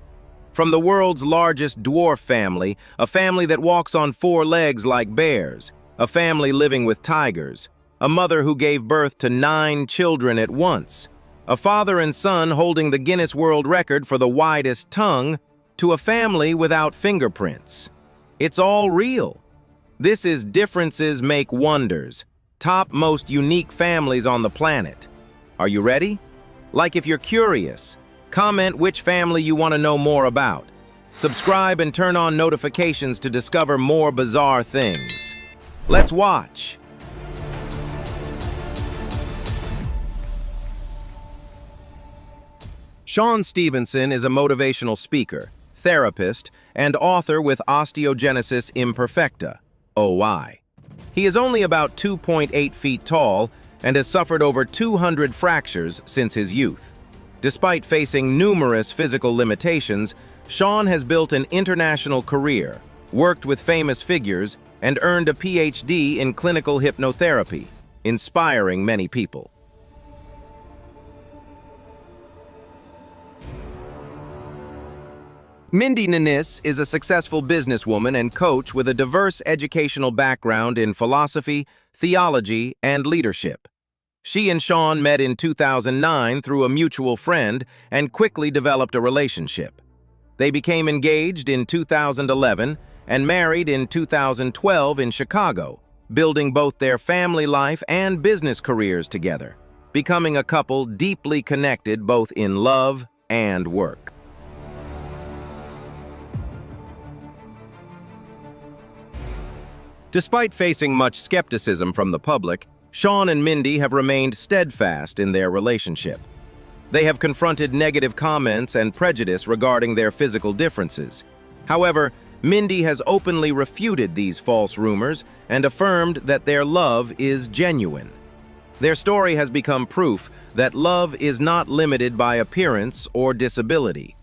From the world's largest dwarf family, a family that walks on 4 legs like bears, a family living with tigers, a mother who gave birth to 9 children at once, a father and son holding the Guinness World Record for the widest tongue, to a family without fingerprints. It's all real. This is Differences Make Wonders, top most unique families on the planet. Are you ready? Like, if you're curious, comment which family you want to know more about. Subscribe and turn on notifications to discover more bizarre things. Let's watch. Shawn Stevenson is a motivational speaker, therapist, and author with Osteogenesis Imperfecta, OI. He is only about 2.8 feet tall and has suffered over 200 fractures since his youth. Despite facing numerous physical limitations, Shawn has built an international career, worked with famous figures, and earned a PhD in clinical hypnotherapy, inspiring many people. Mindy Nanis is a successful businesswoman and coach with a diverse educational background in philosophy, theology, and leadership. She and Shawn met in 2009 through a mutual friend and quickly developed a relationship. They became engaged in 2011 and married in 2012 in Chicago, building both their family life and business careers together, becoming a couple deeply connected both in love and work. Despite facing much skepticism from the public, Shawn and Mindy have remained steadfast in their relationship. They have confronted negative comments and prejudice regarding their physical differences. However, Mindy has openly refuted these false rumors and affirmed that their love is genuine. Their story has become proof that love is not limited by appearance or disability.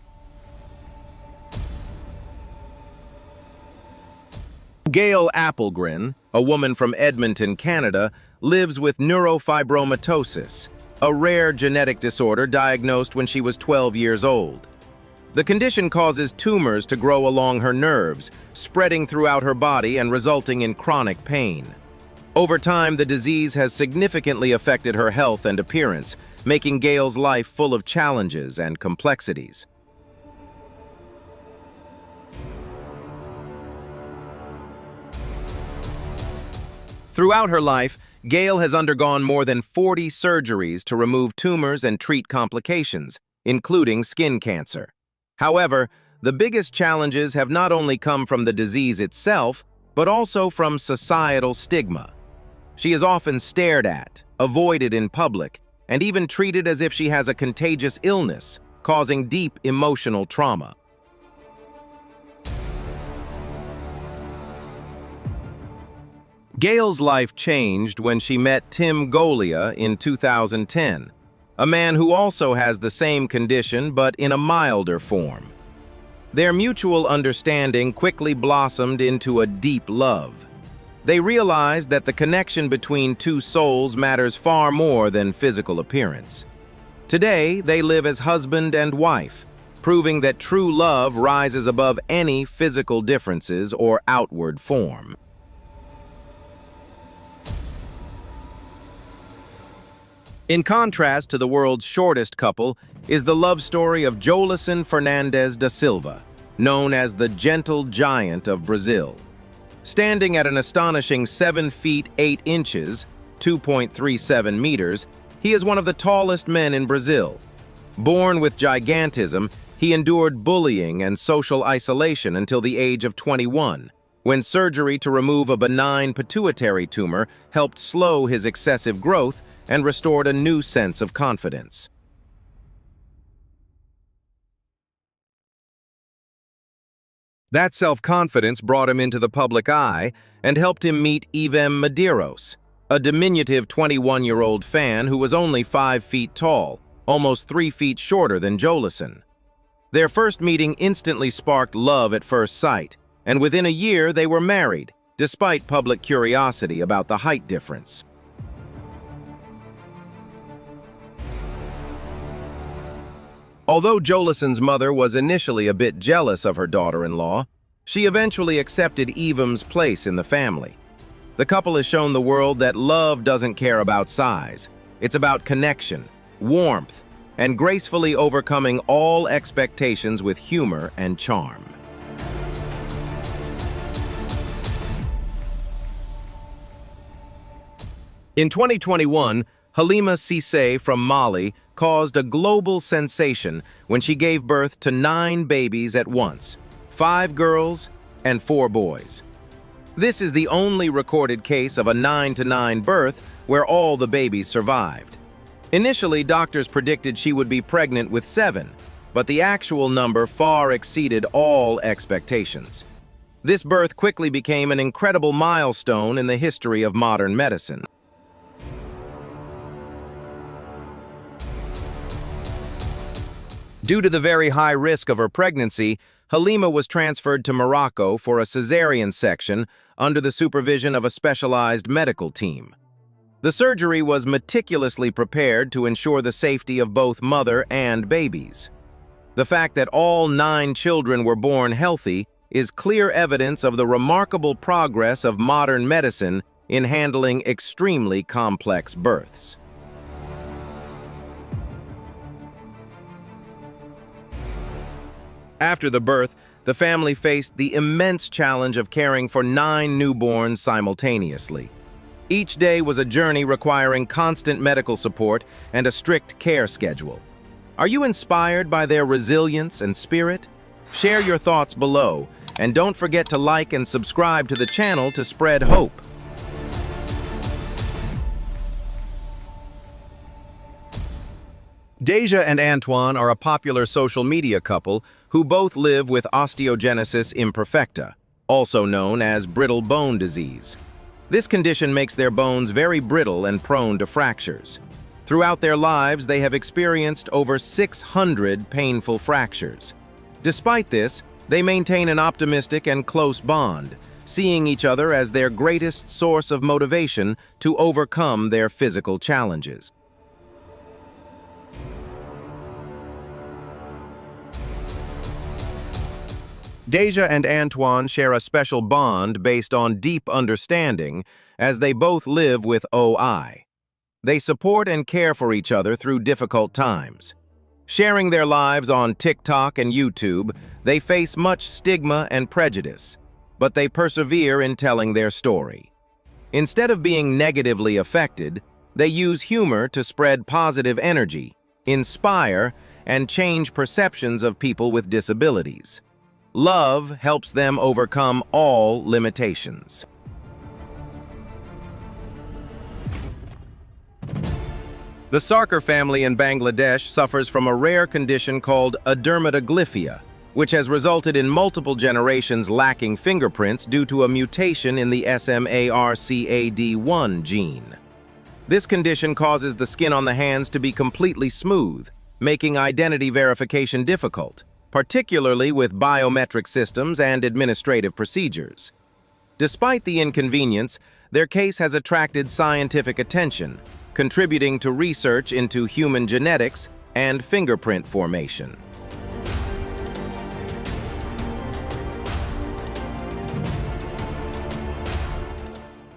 Gail Applegren, a woman from Edmonton, Canada, lives with neurofibromatosis, a rare genetic disorder diagnosed when she was 12 years old. The condition causes tumors to grow along her nerves, spreading throughout her body and resulting in chronic pain. Over time, the disease has significantly affected her health and appearance, making Gail's life full of challenges and complexities. Throughout her life, Gail has undergone more than 40 surgeries to remove tumors and treat complications, including skin cancer. However, the biggest challenges have not only come from the disease itself, but also from societal stigma. She is often stared at, avoided in public, and even treated as if she has a contagious illness, causing deep emotional trauma. Gail's life changed when she met Tim Golia in 2010, a man who also has the same condition but in a milder form. Their mutual understanding quickly blossomed into a deep love. They realized that the connection between two souls matters far more than physical appearance. Today, they live as husband and wife, proving that true love rises above any physical differences or outward form. In contrast to the world's shortest couple is the love story of Jolison Fernandes da Silva, known as the Gentle Giant of Brazil. Standing at an astonishing 7 feet 8 inches, 2.37 meters, he is one of the tallest men in Brazil. Born with gigantism, he endured bullying and social isolation until the age of 21, when surgery to remove a benign pituitary tumor helped slow his excessive growth and restored a new sense of confidence. That self-confidence brought him into the public eye and helped him meet Ivem Medeiros, a diminutive 21-year-old fan who was only 5 feet tall, almost 3 feet shorter than Jolison. Their first meeting instantly sparked love at first sight, and within a year they were married, despite public curiosity about the height difference. Although Jolison's mother was initially a bit jealous of her daughter-in-law, she eventually accepted Ivem's place in the family. The couple has shown the world that love doesn't care about size. It's about connection, warmth, and gracefully overcoming all expectations with humor and charm. In 2021, Halima Cissé from Mali caused a global sensation when she gave birth to 9 babies at once, 5 girls and 4 boys. This is the only recorded case of a 9-to-9 birth where all the babies survived. Initially, doctors predicted she would be pregnant with 7, but the actual number far exceeded all expectations. This birth quickly became an incredible milestone in the history of modern medicine. Due to the very high risk of her pregnancy, Halima was transferred to Morocco for a cesarean section under the supervision of a specialized medical team. The surgery was meticulously prepared to ensure the safety of both mother and babies. The fact that all 9 children were born healthy is clear evidence of the remarkable progress of modern medicine in handling extremely complex births. After the birth, the family faced the immense challenge of caring for 9 newborns simultaneously. Each day was a journey requiring constant medical support and a strict care schedule. Are you inspired by their resilience and spirit? Share your thoughts below, and don't forget to like and subscribe to the channel to spread hope. Deja and Antoine are a popular social media couple who both live with osteogenesis imperfecta, also known as brittle bone disease. This condition makes their bones very brittle and prone to fractures. Throughout their lives, they have experienced over 600 painful fractures. Despite this, they maintain an optimistic and close bond, seeing each other as their greatest source of motivation to overcome their physical challenges. Deja and Antoine share a special bond based on deep understanding, as they both live with OI. They support and care for each other through difficult times. Sharing their lives on TikTok and YouTube, they face much stigma and prejudice, but they persevere in telling their story. Instead of being negatively affected, they use humor to spread positive energy, inspire, and change perceptions of people with disabilities. Love helps them overcome all limitations. The Sarkar family in Bangladesh suffers from a rare condition called dermatoglyphia, which has resulted in multiple generations lacking fingerprints due to a mutation in the SMARCAD1 gene. This condition causes the skin on the hands to be completely smooth, making identity verification difficult, particularly with biometric systems and administrative procedures. Despite the inconvenience, their case has attracted scientific attention, contributing to research into human genetics and fingerprint formation.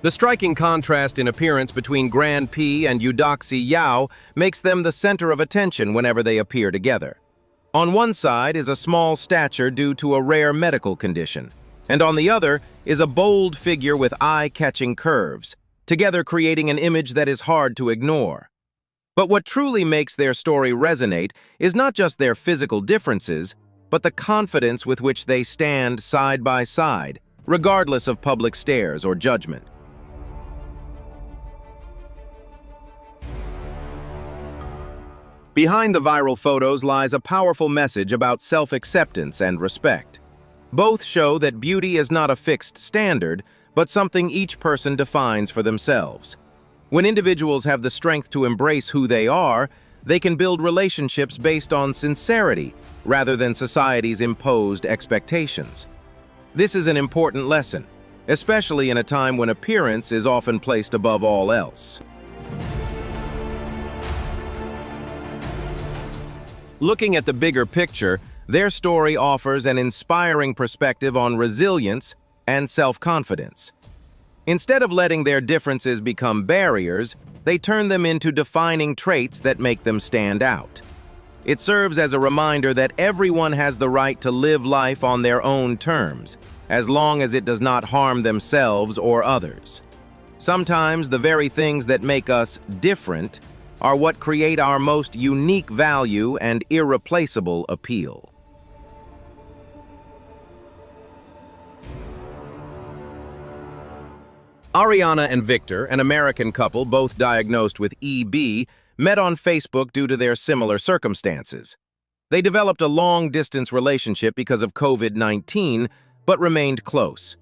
The striking contrast in appearance between Grand P and Eudoxie Yao makes them the center of attention whenever they appear together. On one side is a small stature due to a rare medical condition, and on the other is a bold figure with eye-catching curves, together creating an image that is hard to ignore. But what truly makes their story resonate is not just their physical differences, but the confidence with which they stand side by side, regardless of public stares or judgment. Behind the viral photos lies a powerful message about self-acceptance and respect. Both show that beauty is not a fixed standard, but something each person defines for themselves. When individuals have the strength to embrace who they are, they can build relationships based on sincerity rather than society's imposed expectations. This is an important lesson, especially in a time when appearance is often placed above all else. Looking at the bigger picture, their story offers an inspiring perspective on resilience and self-confidence. Instead of letting their differences become barriers, they turn them into defining traits that make them stand out. It serves as a reminder that everyone has the right to live life on their own terms, as long as it does not harm themselves or others. Sometimes the very things that make us different are what create our most unique value and irreplaceable appeal. Ariana and Victor, an American couple both diagnosed with EB, met on Facebook due to their similar circumstances. They developed a long-distance relationship because of COVID-19, but remained close.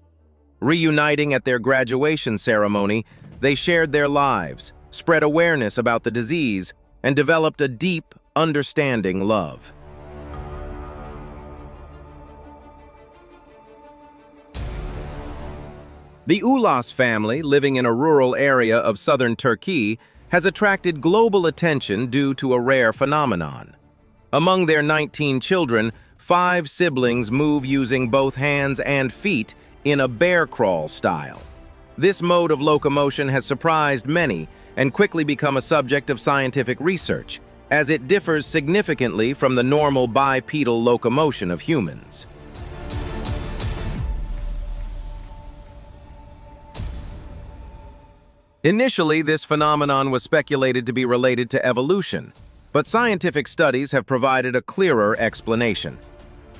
Reuniting at their graduation ceremony, they shared their lives, spread awareness about the disease, and developed a deep, understanding love. The Ulas family, living in a rural area of southern Turkey, has attracted global attention due to a rare phenomenon. Among their 19 children, 5 siblings move using both hands and feet in a bear crawl style. This mode of locomotion has surprised many and quickly become a subject of scientific research, as it differs significantly from the normal bipedal locomotion of humans. Initially, this phenomenon was speculated to be related to evolution, but scientific studies have provided a clearer explanation.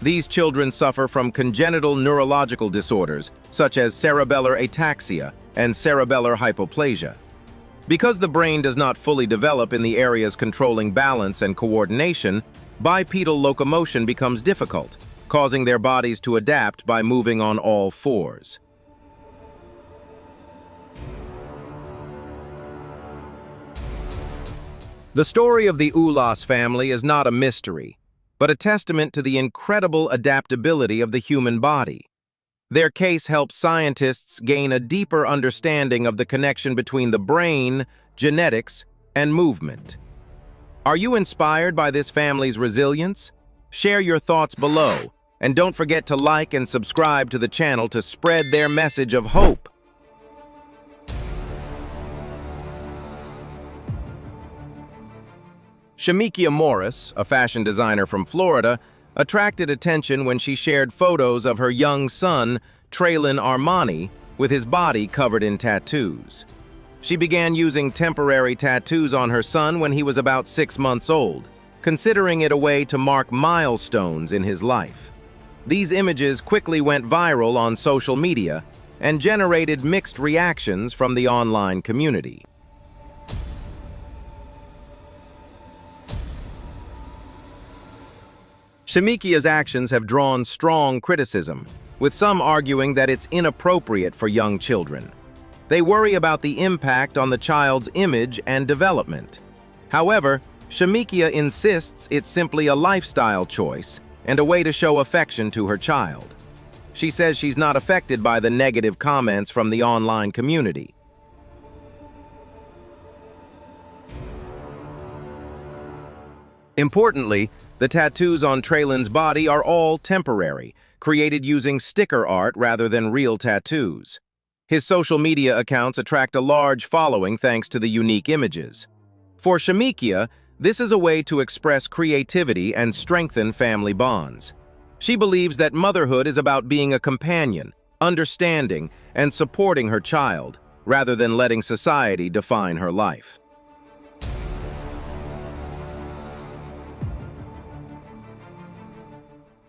These children suffer from congenital neurological disorders, such as cerebellar ataxia and cerebellar hypoplasia. Because the brain does not fully develop in the areas controlling balance and coordination, bipedal locomotion becomes difficult, causing their bodies to adapt by moving on all fours. The story of the Ulas family is not a mystery, but a testament to the incredible adaptability of the human body. Their case helps scientists gain a deeper understanding of the connection between the brain, genetics, and movement. Are you inspired by this family's resilience? Share your thoughts below, and don't forget to like and subscribe to the channel to spread their message of hope. Shamikia Morris, a fashion designer from Florida, attracted attention when she shared photos of her young son, Traylon Armani, with his body covered in tattoos. She began using temporary tattoos on her son when he was about 6 months old, considering it a way to mark milestones in his life. These images quickly went viral on social media and generated mixed reactions from the online community. Shamikia's actions have drawn strong criticism, with some arguing that it's inappropriate for young children. They worry about the impact on the child's image and development. However, Shamikia insists it's simply a lifestyle choice and a way to show affection to her child. She says she's not affected by the negative comments from the online community. Importantly, the tattoos on Traylen's body are all temporary, created using sticker art rather than real tattoos. His social media accounts attract a large following thanks to the unique images. For Shamikia, this is a way to express creativity and strengthen family bonds. She believes that motherhood is about being a companion, understanding, and supporting her child, rather than letting society define her life.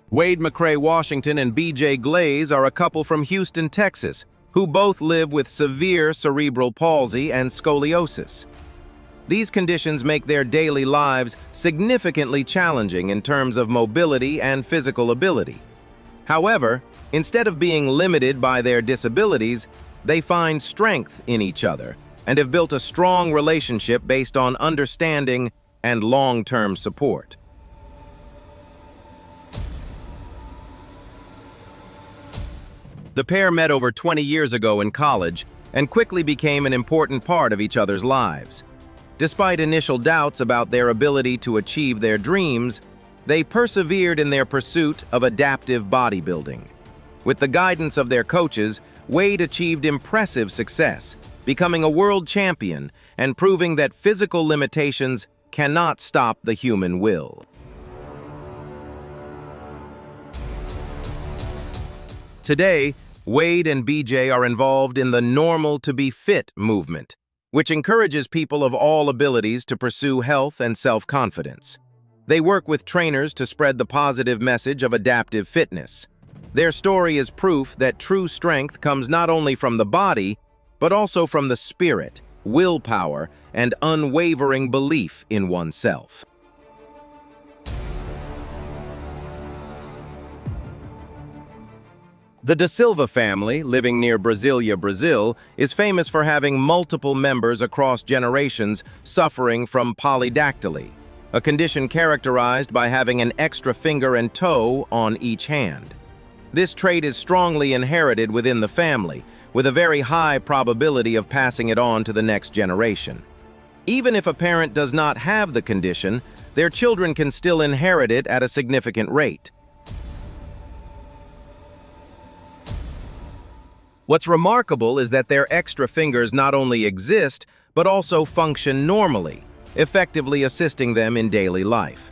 Wade McCrae Washington and BJ Glaze are a couple from Houston, Texas, who both live with severe cerebral palsy and scoliosis. These conditions make their daily lives significantly challenging in terms of mobility and physical ability. However, instead of being limited by their disabilities, they find strength in each other and have built a strong relationship based on understanding and long-term support. The pair met over 20 years ago in college and quickly became an important part of each other's lives. Despite initial doubts about their ability to achieve their dreams, they persevered in their pursuit of adaptive bodybuilding. With the guidance of their coaches, Wade achieved impressive success, becoming a world champion and proving that physical limitations cannot stop the human will. Today, Wade and BJ are involved in the Normal to be Fit movement, which encourages people of all abilities to pursue health and self-confidence. They work with trainers to spread the positive message of adaptive fitness. Their story is proof that true strength comes not only from the body, but also from the spirit, willpower, and unwavering belief in oneself. The Da Silva family, living near Brasilia, Brazil, is famous for having multiple members across generations suffering from polydactyly, a condition characterized by having an extra finger and toe on each hand. This trait is strongly inherited within the family, with a very high probability of passing it on to the next generation. Even if a parent does not have the condition, their children can still inherit it at a significant rate. What's remarkable is that their extra fingers not only exist, but also function normally, effectively assisting them in daily life.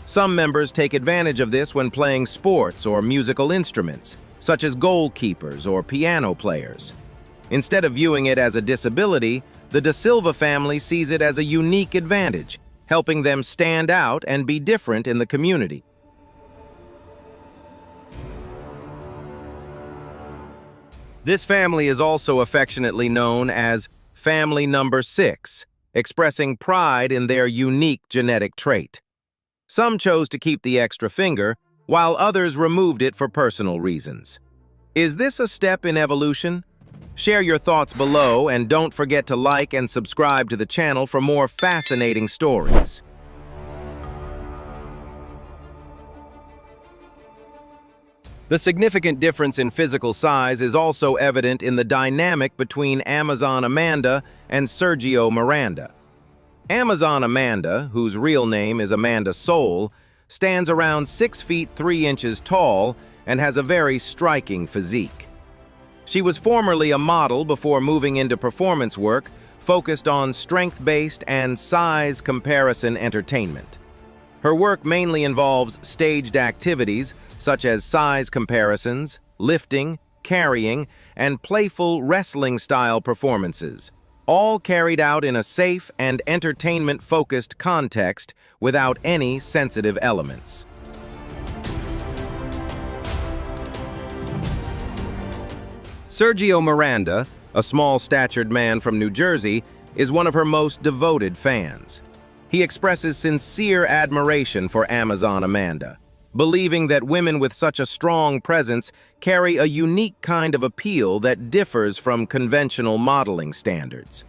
Some members take advantage of this when playing sports or musical instruments, such as goalkeepers or piano players. Instead of viewing it as a disability, the Da Silva family sees it as a unique advantage, helping them stand out and be different in the community. This family is also affectionately known as Family Number 6, expressing pride in their unique genetic trait. Some chose to keep the extra finger, while others removed it for personal reasons. Is this a step in evolution? Share your thoughts below and don't forget to like and subscribe to the channel for more fascinating stories. The significant difference in physical size is also evident in the dynamic between Amazon Amanda and Sergio Miranda. Amazon Amanda, whose real name is Amanda Soul, stands around 6 feet 3 inches tall and has a very striking physique. She was formerly a model before moving into performance work, focused on strength-based and size comparison entertainment. Her work mainly involves staged activities such as size comparisons, lifting, carrying, and playful wrestling-style performances, all carried out in a safe and entertainment-focused context without any sensitive elements. Sergio Miranda, a small-statured man from New Jersey, is one of her most devoted fans. He expresses sincere admiration for Amazon Amanda, believing that women with such a strong presence carry a unique kind of appeal that differs from conventional modeling standards.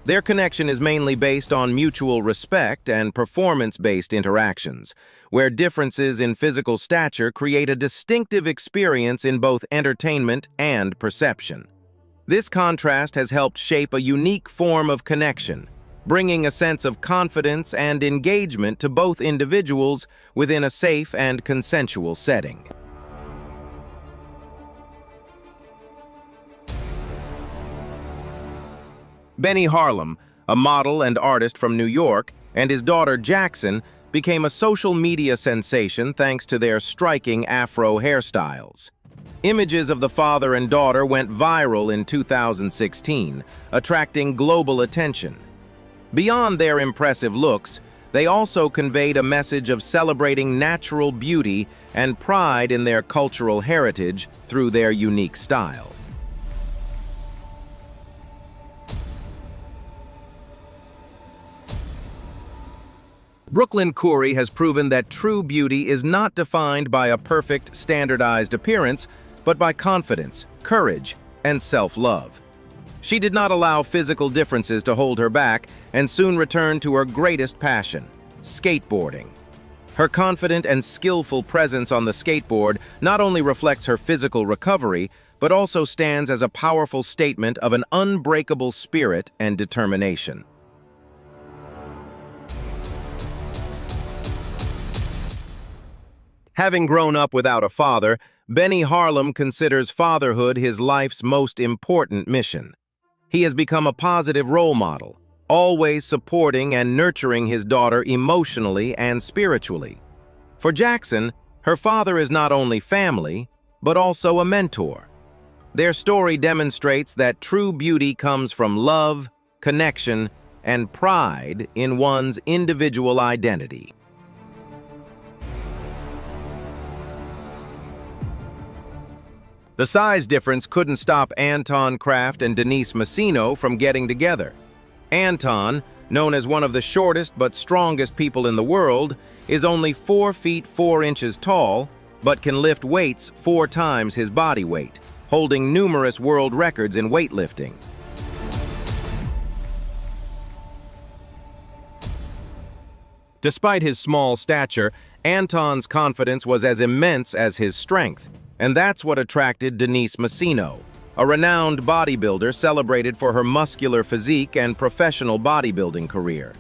Their connection is mainly based on mutual respect and performance-based interactions, where differences in physical stature create a distinctive experience in both entertainment and perception. This contrast has helped shape a unique form of connection, bringing a sense of confidence and engagement to both individuals within a safe and consensual setting. Benny Harlem, a model and artist from New York, and his daughter Jackson became a social media sensation thanks to their striking Afro hairstyles. Images of the father and daughter went viral in 2016, attracting global attention. Beyond their impressive looks, they also conveyed a message of celebrating natural beauty and pride in their cultural heritage through their unique style. Brooklyn Coury has proven that true beauty is not defined by a perfect, standardized appearance, but by confidence, courage, and self-love. She did not allow physical differences to hold her back and soon returned to her greatest passion, skateboarding. Her confident and skillful presence on the skateboard not only reflects her physical recovery, but also stands as a powerful statement of an unbreakable spirit and determination. Having grown up without a father, Benny Harlem considers fatherhood his life's most important mission. He has become a positive role model, always supporting and nurturing his daughter emotionally and spiritually. For Jackson, her father is not only family, but also a mentor. Their story demonstrates that true beauty comes from love, connection, and pride in one's individual identity. The size difference couldn't stop Anton Kraft and Denise Messino from getting together. Anton, known as one of the shortest but strongest people in the world, is only 4 feet 4 inches tall, but can lift weights 4 times his body weight, holding numerous world records in weightlifting. Despite his small stature, Anton's confidence was as immense as his strength. And that's what attracted Denise Messino, a renowned bodybuilder celebrated for her muscular physique and professional bodybuilding career.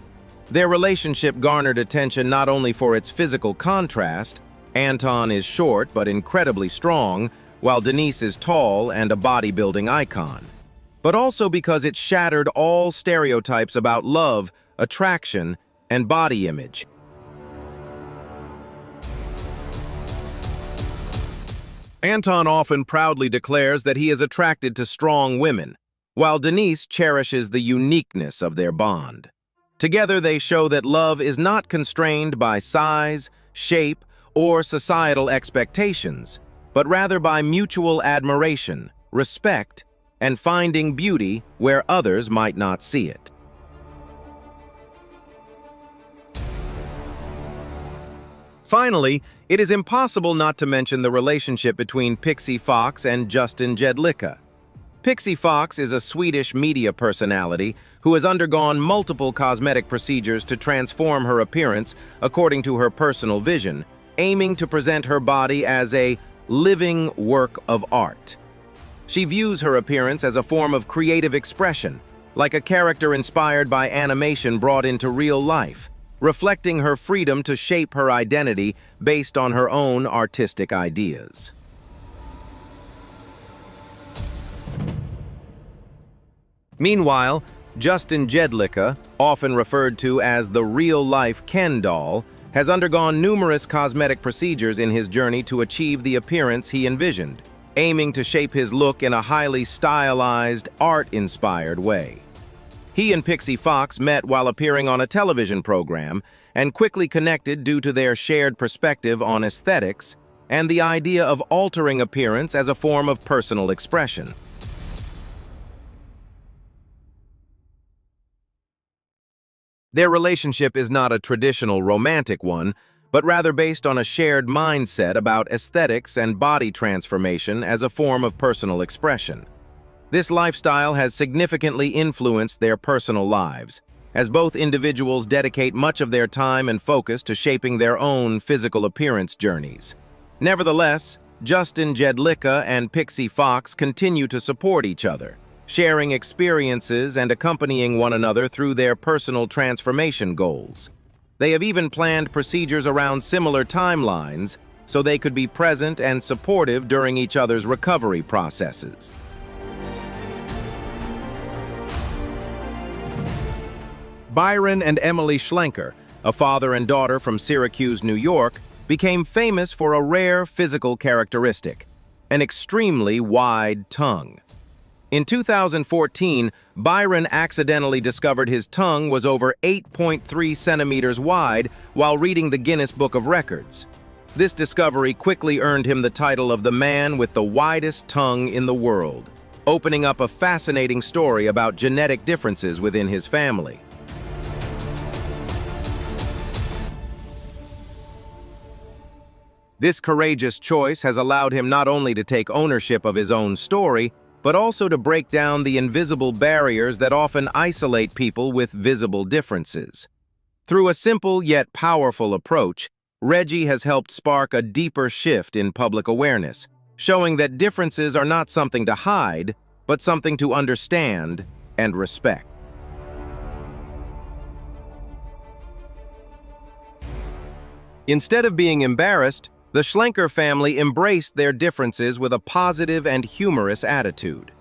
Their relationship garnered attention not only for its physical contrast — Anton is short but incredibly strong, while Denise is tall and a bodybuilding icon — but also because it shattered all stereotypes about love, attraction, and body image. Anton often proudly declares that he is attracted to strong women, while Denise cherishes the uniqueness of their bond. Together they show that love is not constrained by size, shape, or societal expectations, but rather by mutual admiration, respect, and finding beauty where others might not see it. Finally, it is impossible not to mention the relationship between Pixie Fox and Justin Jedlicka. Pixie Fox is a Swedish media personality who has undergone multiple cosmetic procedures to transform her appearance according to her personal vision, aiming to present her body as a living work of art. She views her appearance as a form of creative expression, like a character inspired by animation brought into real life, reflecting her freedom to shape her identity based on her own artistic ideas. Meanwhile, Justin Jedlicka, often referred to as the real-life Ken doll, has undergone numerous cosmetic procedures in his journey to achieve the appearance he envisioned, aiming to shape his look in a highly stylized, art-inspired way. He and Pixie Fox met while appearing on a television program and quickly connected due to their shared perspective on aesthetics and the idea of altering appearance as a form of personal expression. Their relationship is not a traditional romantic one, but rather based on a shared mindset about aesthetics and body transformation as a form of personal expression. This lifestyle has significantly influenced their personal lives, as both individuals dedicate much of their time and focus to shaping their own physical appearance journeys. Nevertheless, Justin Jedlicka and Pixie Fox continue to support each other, sharing experiences and accompanying one another through their personal transformation goals. They have even planned procedures around similar timelines so they could be present and supportive during each other's recovery processes. Byron and Emily Schlenker, a father and daughter from Syracuse, New York, became famous for a rare physical characteristic, an extremely wide tongue. In 2014, Byron accidentally discovered his tongue was over 8.3 centimeters wide while reading the Guinness Book of Records. This discovery quickly earned him the title of the man with the widest tongue in the world, opening up a fascinating story about genetic differences within his family. This courageous choice has allowed him not only to take ownership of his own story, but also to break down the invisible barriers that often isolate people with visible differences. Through a simple yet powerful approach, Reggie has helped spark a deeper shift in public awareness, showing that differences are not something to hide, but something to understand and respect. Instead of being embarrassed, the Schlenker family embraced their differences with a positive and humorous attitude.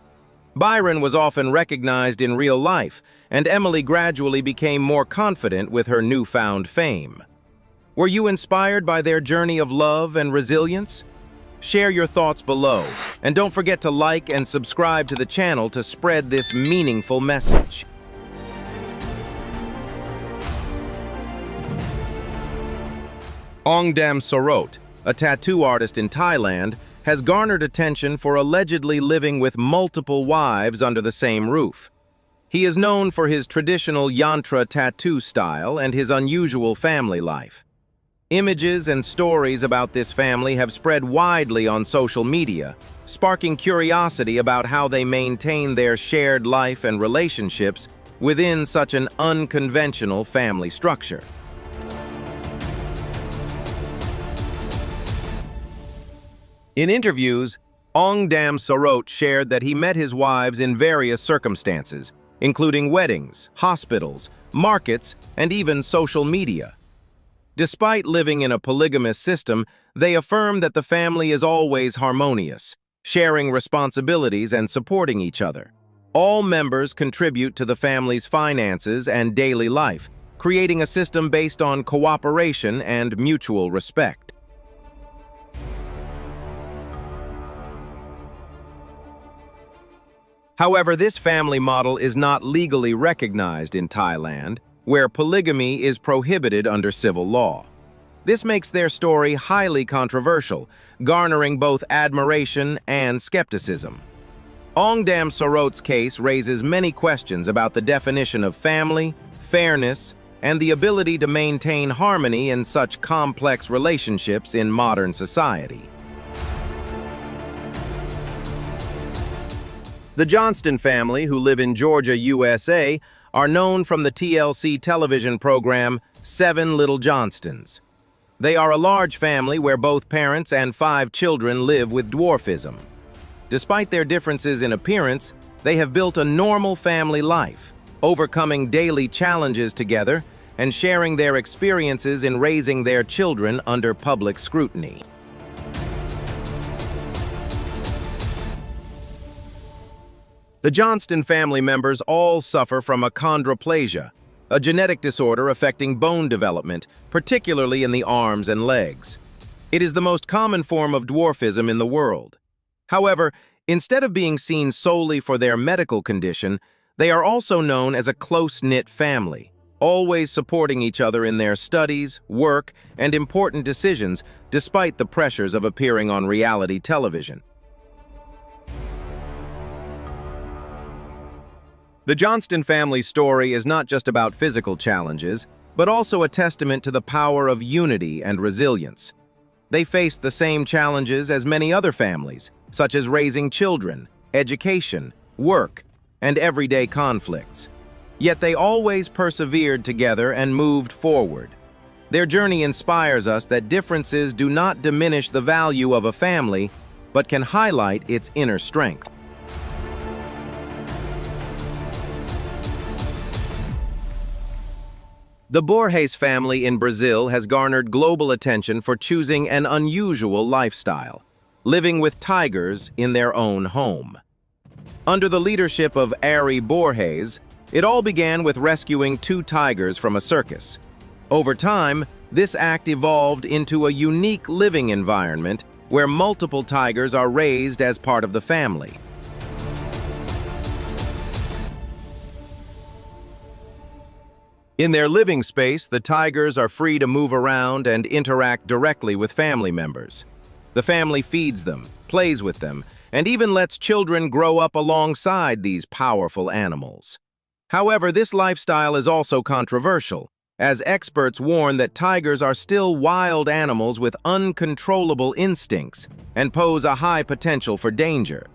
Byron was often recognized in real life, and Emily gradually became more confident with her newfound fame. Were you inspired by their journey of love and resilience? Share your thoughts below, and don't forget to like and subscribe to the channel to spread this meaningful message. Ongdam Sorot, a tattoo artist in Thailand, has garnered attention for allegedly living with multiple wives under the same roof. He is known for his traditional yantra tattoo style and his unusual family life. Images and stories about this family have spread widely on social media, sparking curiosity about how they maintain their shared life and relationships within such an unconventional family structure. In interviews, Ongdam Sorot shared that he met his wives in various circumstances, including weddings, hospitals, markets, and even social media. Despite living in a polygamous system, they affirm that the family is always harmonious, sharing responsibilities and supporting each other. All members contribute to the family's finances and daily life, creating a system based on cooperation and mutual respect. However, this family model is not legally recognized in Thailand, where polygamy is prohibited under civil law. This makes their story highly controversial, garnering both admiration and skepticism. Ongdam Sorot's case raises many questions about the definition of family, fairness, and the ability to maintain harmony in such complex relationships in modern society. The Johnston family, who live in Georgia, USA, are known from the TLC television program 7 Little Johnstons. They are a large family where both parents and 5 children live with dwarfism. Despite their differences in appearance, they have built a normal family life, overcoming daily challenges together and sharing their experiences in raising their children under public scrutiny. The Johnston family members all suffer from achondroplasia, a genetic disorder affecting bone development, particularly in the arms and legs. It is the most common form of dwarfism in the world. However, instead of being seen solely for their medical condition, they are also known as a close-knit family, always supporting each other in their studies, work, and important decisions, despite the pressures of appearing on reality television. The Johnston family's story is not just about physical challenges, but also a testament to the power of unity and resilience. They faced the same challenges as many other families, such as raising children, education, work, and everyday conflicts. Yet they always persevered together and moved forward. Their journey inspires us that differences do not diminish the value of a family, but can highlight its inner strength. The Borges family in Brazil has garnered global attention for choosing an unusual lifestyle, living with tigers in their own home. Under the leadership of Ari Borges, it all began with rescuing 2 tigers from a circus. Over time, this act evolved into a unique living environment where multiple tigers are raised as part of the family. In their living space, the tigers are free to move around and interact directly with family members. The family feeds them, plays with them, and even lets children grow up alongside these powerful animals. However, this lifestyle is also controversial, as experts warn that tigers are still wild animals with uncontrollable instincts and pose a high potential for danger.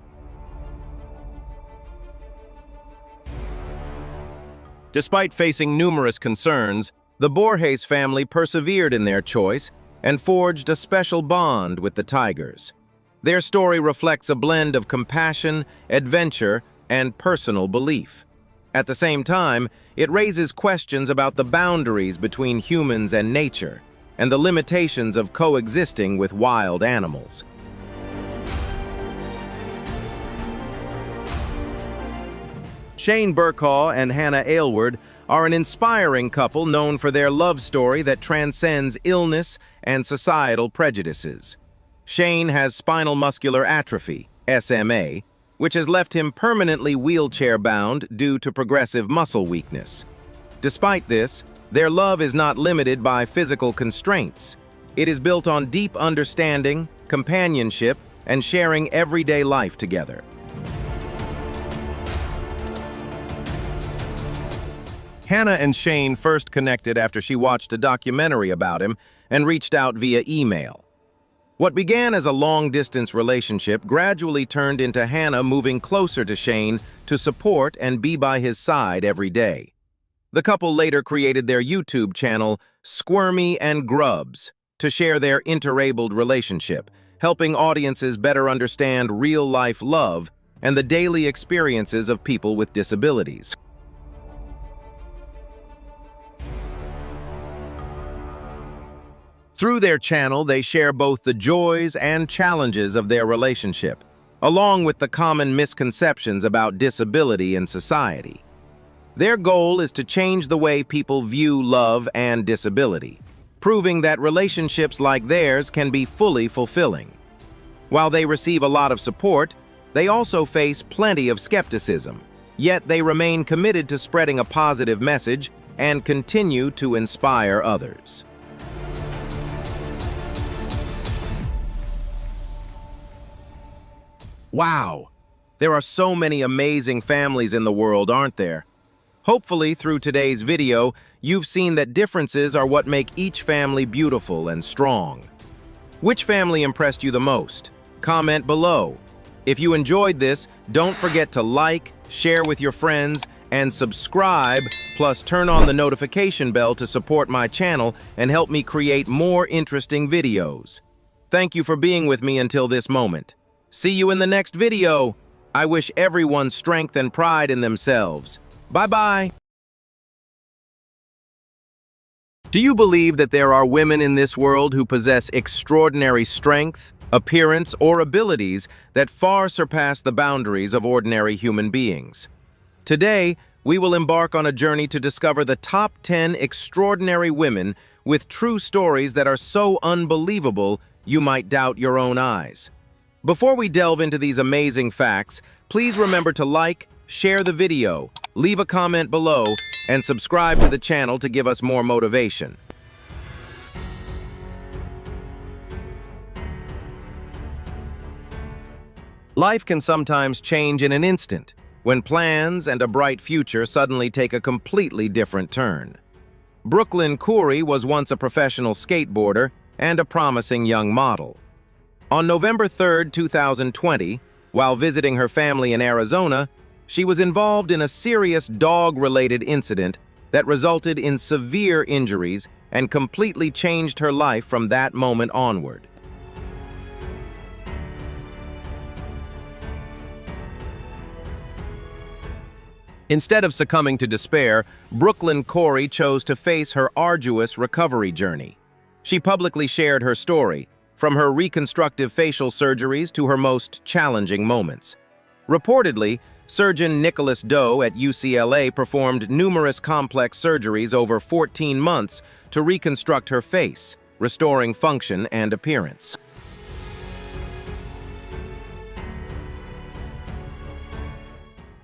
Despite facing numerous concerns, the Borges family persevered in their choice and forged a special bond with the tigers. Their story reflects a blend of compassion, adventure, and personal belief. At the same time, it raises questions about the boundaries between humans and nature, and the limitations of coexisting with wild animals. Shane Burkaw and Hannah Aylward are an inspiring couple known for their love story that transcends illness and societal prejudices. Shane has spinal muscular atrophy, SMA, which has left him permanently wheelchair-bound due to progressive muscle weakness. Despite this, their love is not limited by physical constraints. It is built on deep understanding, companionship, and sharing everyday life together. Hannah and Shane first connected after she watched a documentary about him and reached out via email. What began as a long-distance relationship gradually turned into Hannah moving closer to Shane to support and be by his side every day. The couple later created their YouTube channel, Squirmy and Grubs, to share their interabled relationship, helping audiences better understand real-life love and the daily experiences of people with disabilities. Through their channel, they share both the joys and challenges of their relationship, along with the common misconceptions about disability in society. Their goal is to change the way people view love and disability, proving that relationships like theirs can be fully fulfilling. While they receive a lot of support, they also face plenty of skepticism, yet they remain committed to spreading a positive message and continue to inspire others. Wow! There are so many amazing families in the world, aren't there? Hopefully, through today's video, you've seen that differences are what make each family beautiful and strong. Which family impressed you the most? Comment below. If you enjoyed this, don't forget to like, share with your friends, and subscribe, plus turn on the notification bell to support my channel and help me create more interesting videos. Thank you for being with me until this moment. See you in the next video. I wish everyone strength and pride in themselves. Bye-bye. Do you believe that there are women in this world who possess extraordinary strength, appearance, or abilities that far surpass the boundaries of ordinary human beings? Today, we will embark on a journey to discover the top 10 extraordinary women with true stories that are so unbelievable you might doubt your own eyes. Before we delve into these amazing facts, please remember to like, share the video, leave a comment below, and subscribe to the channel to give us more motivation. Life can sometimes change in an instant, when plans and a bright future suddenly take a completely different turn. Brooklyn Coury was once a professional skateboarder and a promising young model. On November 3, 2020, while visiting her family in Arizona, She was involved in a serious dog-related incident that resulted in severe injuries and completely changed her life from that moment onward. Instead of succumbing to despair, Brooklyn Corey chose to face her arduous recovery journey. She publicly shared her story, from her reconstructive facial surgeries to her most challenging moments. Reportedly, surgeon Nicholas Doe at UCLA performed numerous complex surgeries over 14 months to reconstruct her face, restoring function and appearance.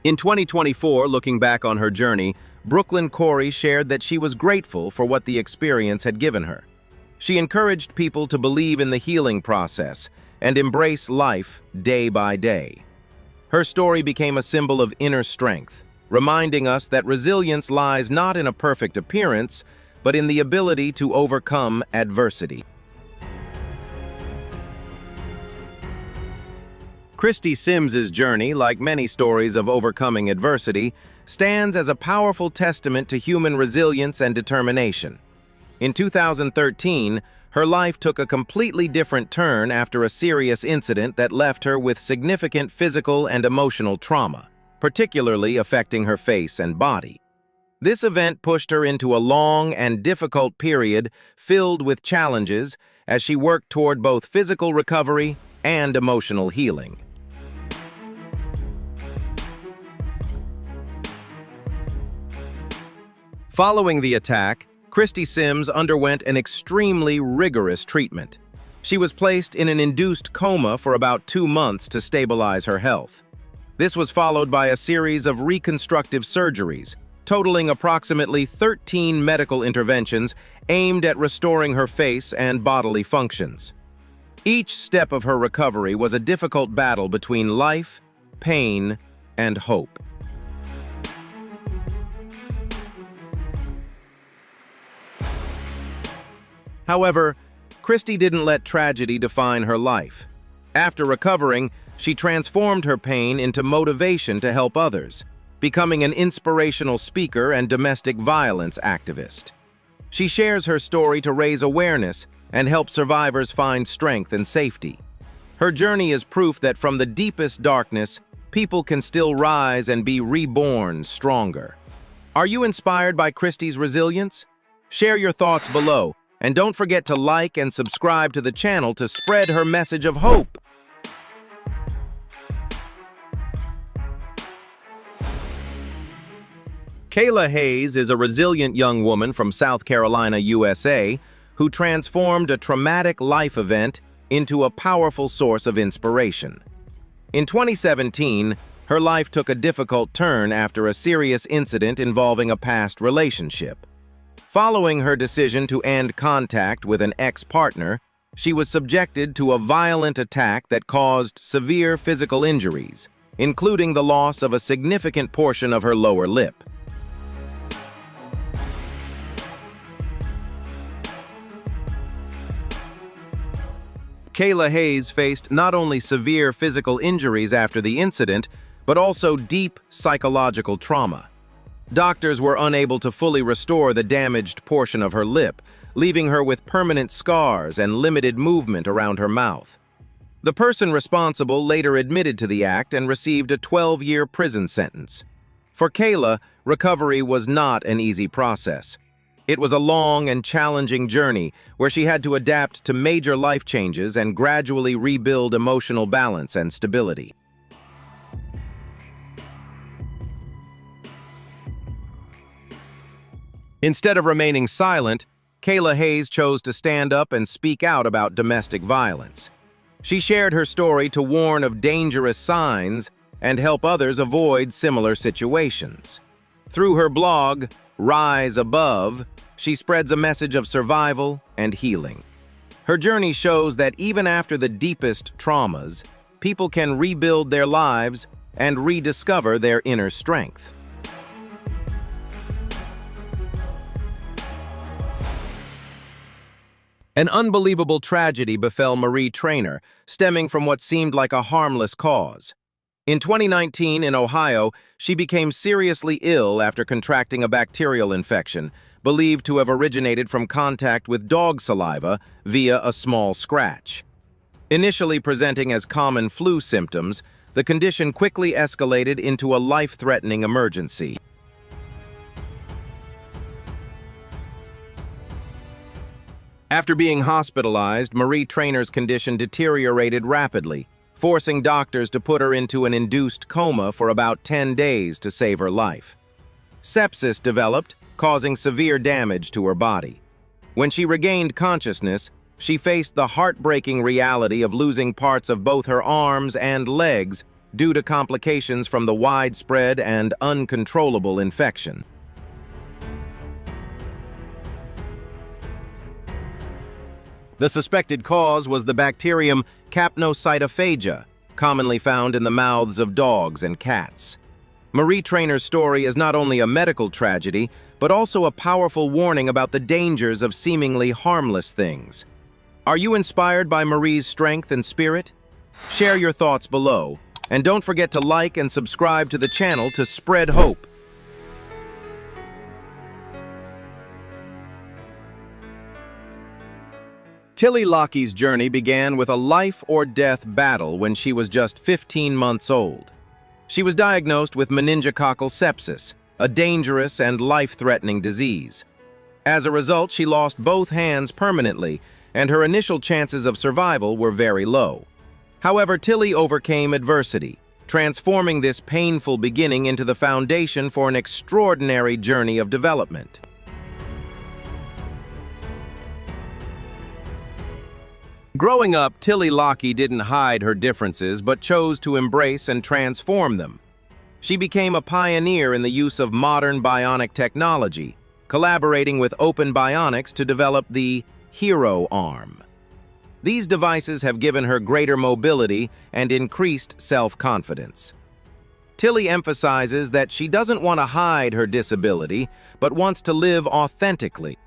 In 2024, looking back on her journey, Brooklyn Corey shared that she was grateful for what the experience had given her. She encouraged people to believe in the healing process and embrace life day by day. Her story became a symbol of inner strength, reminding us that resilience lies not in a perfect appearance, but in the ability to overcome adversity. Christy Sims's journey, like many stories of overcoming adversity, stands as a powerful testament to human resilience and determination. In 2013, her life took a completely different turn after a serious incident that left her with significant physical and emotional trauma, particularly affecting her face and body. This event pushed her into a long and difficult period filled with challenges as she worked toward both physical recovery and emotional healing. Following the attack, Christy Sims underwent an extremely rigorous treatment. She was placed in an induced coma for about 2 months to stabilize her health. This was followed by a series of reconstructive surgeries, totaling approximately 13 medical interventions aimed at restoring her face and bodily functions. Each step of her recovery was a difficult battle between life, pain, and hope. However, Christy didn't let tragedy define her life. After recovering, she transformed her pain into motivation to help others, becoming an inspirational speaker and domestic violence activist. She shares her story to raise awareness and help survivors find strength and safety. Her journey is proof that from the deepest darkness, people can still rise and be reborn stronger. Are you inspired by Christy's resilience? Share your thoughts below. And don't forget to like and subscribe to the channel to spread her message of hope. Kayla Hayes is a resilient young woman from South Carolina, USA, who transformed a traumatic life event into a powerful source of inspiration. In 2017, her life took a difficult turn after a serious incident involving a past relationship. Following her decision to end contact with an ex-partner, she was subjected to a violent attack that caused severe physical injuries, including the loss of a significant portion of her lower lip. Kayla Hayes faced not only severe physical injuries after the incident, but also deep psychological trauma. Doctors were unable to fully restore the damaged portion of her lip, leaving her with permanent scars and limited movement around her mouth. The person responsible later admitted to the act and received a 12-year prison sentence. For Kayla, recovery was not an easy process. It was a long and challenging journey where she had to adapt to major life changes and gradually rebuild emotional balance and stability. Instead of remaining silent, Kayla Hayes chose to stand up and speak out about domestic violence. She shared her story to warn of dangerous signs and help others avoid similar situations. Through her blog, Rise Above, she spreads a message of survival and healing. Her journey shows that even after the deepest traumas, people can rebuild their lives and rediscover their inner strength. An unbelievable tragedy befell Marie Traynor, stemming from what seemed like a harmless cause. In 2019, in Ohio, she became seriously ill after contracting a bacterial infection, believed to have originated from contact with dog saliva via a small scratch. Initially presenting as common flu symptoms, the condition quickly escalated into a life-threatening emergency. After being hospitalized, Marie Trainor's condition deteriorated rapidly, forcing doctors to put her into an induced coma for about 10 days to save her life. Sepsis developed, causing severe damage to her body. When she regained consciousness, she faced the heartbreaking reality of losing parts of both her arms and legs due to complications from the widespread and uncontrollable infection. The suspected cause was the bacterium capnocytophaga, commonly found in the mouths of dogs and cats. Marie Trainor's story is not only a medical tragedy, but also a powerful warning about the dangers of seemingly harmless things. Are you inspired by Marie's strength and spirit? Share your thoughts below, and don't forget to like and subscribe to the channel to spread hope. Tilly Lockie's journey began with a life-or-death battle when she was just 15 months old. She was diagnosed with meningococcal sepsis, a dangerous and life-threatening disease. As a result, she lost both hands permanently, and her initial chances of survival were very low. However, Tilly overcame adversity, transforming this painful beginning into the foundation for an extraordinary journey of development. Growing up, Tilly Lockie didn't hide her differences, but chose to embrace and transform them. She became a pioneer in the use of modern bionic technology, collaborating with Open Bionics to develop the Hero Arm. These devices have given her greater mobility and increased self-confidence. Tilly emphasizes that she doesn't want to hide her disability, but wants to live authentically.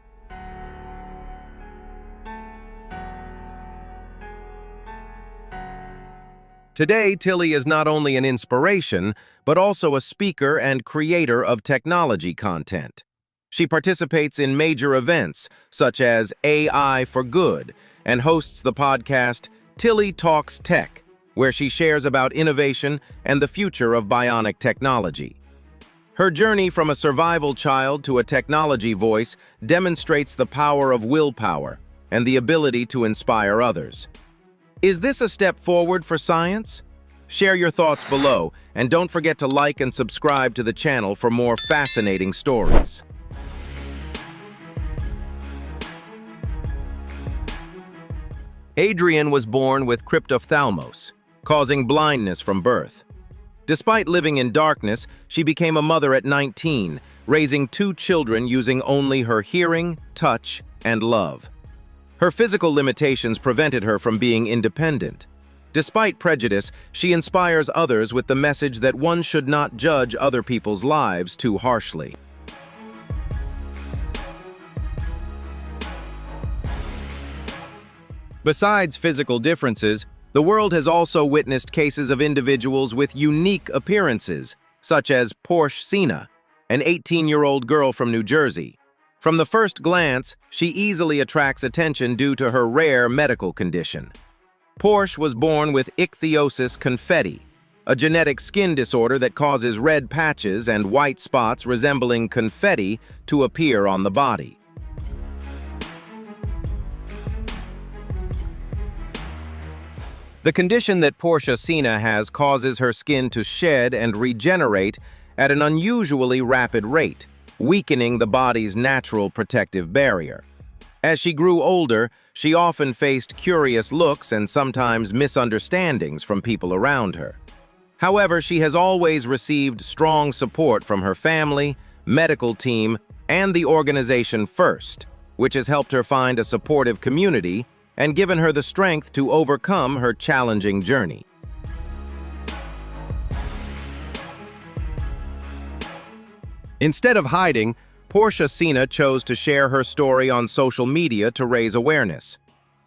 Today, Tilly is not only an inspiration, but also a speaker and creator of technology content. She participates in major events, such as AI for Good, and hosts the podcast Tilly Talks Tech, where she shares about innovation and the future of bionic technology. Her journey from a survival child to a technology voice demonstrates the power of willpower and the ability to inspire others. Is this a step forward for science? Share your thoughts below, and don't forget to like and subscribe to the channel for more fascinating stories. Adrian was born with cryptophthalmos, causing blindness from birth. Despite living in darkness, she became a mother at 19, raising 2 children using only her hearing, touch, and love. Her physical limitations prevented her from being independent. Despite prejudice, she inspires others with the message that one should not judge other people's lives too harshly. Besides physical differences, the world has also witnessed cases of individuals with unique appearances, such as Porsche Sina, an 18-year-old girl from New Jersey. From the first glance, she easily attracts attention due to her rare medical condition. Porsche was born with ichthyosis confetti, a genetic skin disorder that causes red patches and white spots resembling confetti to appear on the body. The condition that Porsche Sina has causes her skin to shed and regenerate at an unusually rapid rate, weakening the body's natural protective barrier. As she grew older, she often faced curious looks and sometimes misunderstandings from people around her. However, she has always received strong support from her family, medical team, and the organization First, which has helped her find a supportive community and given her the strength to overcome her challenging journey. Instead of hiding, Porsche Sina chose to share her story on social media to raise awareness.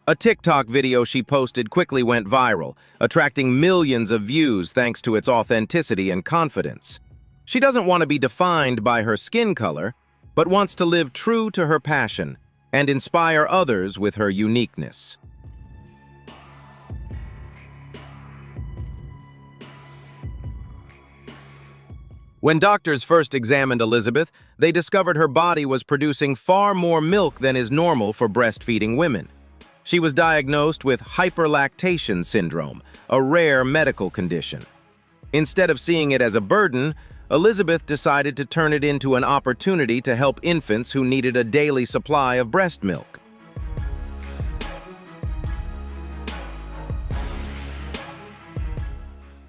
A TikTok video she posted quickly went viral, attracting millions of views thanks to its authenticity and confidence. She doesn't want to be defined by her skin color, but wants to live true to her passion and inspire others with her uniqueness. When doctors first examined Elizabeth, they discovered her body was producing far more milk than is normal for breastfeeding women. She was diagnosed with hyperlactation syndrome, a rare medical condition. Instead of seeing it as a burden, Elizabeth decided to turn it into an opportunity to help infants who needed a daily supply of breast milk.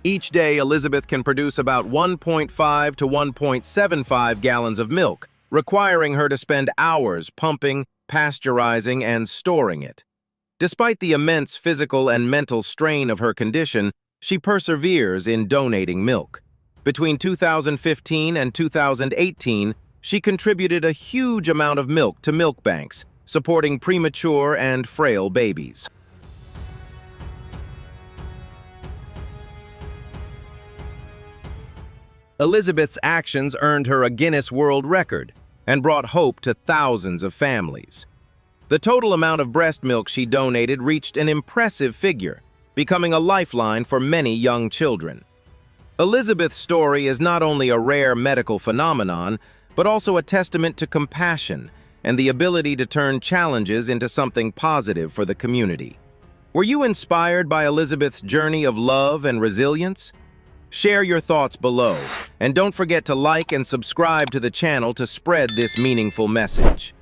Each day, Elizabeth can produce about 1.5 to 1.75 gallons of milk, requiring her to spend hours pumping, pasteurizing, and storing it. Despite the immense physical and mental strain of her condition, she perseveres in donating milk. Between 2015 and 2018, she contributed a huge amount of milk to milk banks, supporting premature and frail babies. Elizabeth's actions earned her a Guinness World Record and brought hope to thousands of families. The total amount of breast milk she donated reached an impressive figure, becoming a lifeline for many young children. Elizabeth's story is not only a rare medical phenomenon, but also a testament to compassion and the ability to turn challenges into something positive for the community. Were you inspired by Elizabeth's journey of love and resilience? Share your thoughts below, and don't forget to like and subscribe to the channel to spread this meaningful message.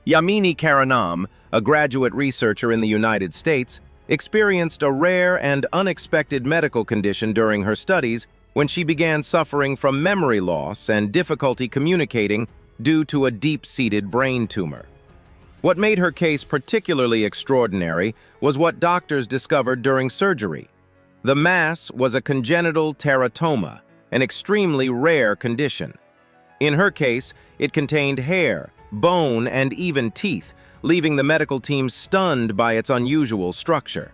Yamini Karanam, a graduate researcher in the United States, experienced a rare and unexpected medical condition during her studies when she began suffering from memory loss and difficulty communicating due to a deep-seated brain tumor. What made her case particularly extraordinary was what doctors discovered during surgery. The mass was a congenital teratoma, an extremely rare condition. In her case, it contained hair, bone, and even teeth, leaving the medical team stunned by its unusual structure.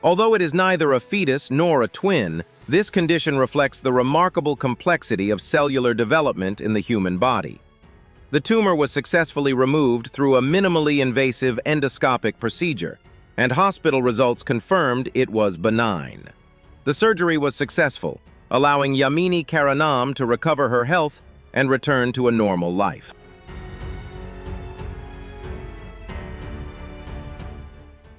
Although it is neither a fetus nor a twin, this condition reflects the remarkable complexity of cellular development in the human body. The tumor was successfully removed through a minimally invasive endoscopic procedure, and hospital results confirmed it was benign. The surgery was successful, allowing Yamini Karanam to recover her health and return to a normal life.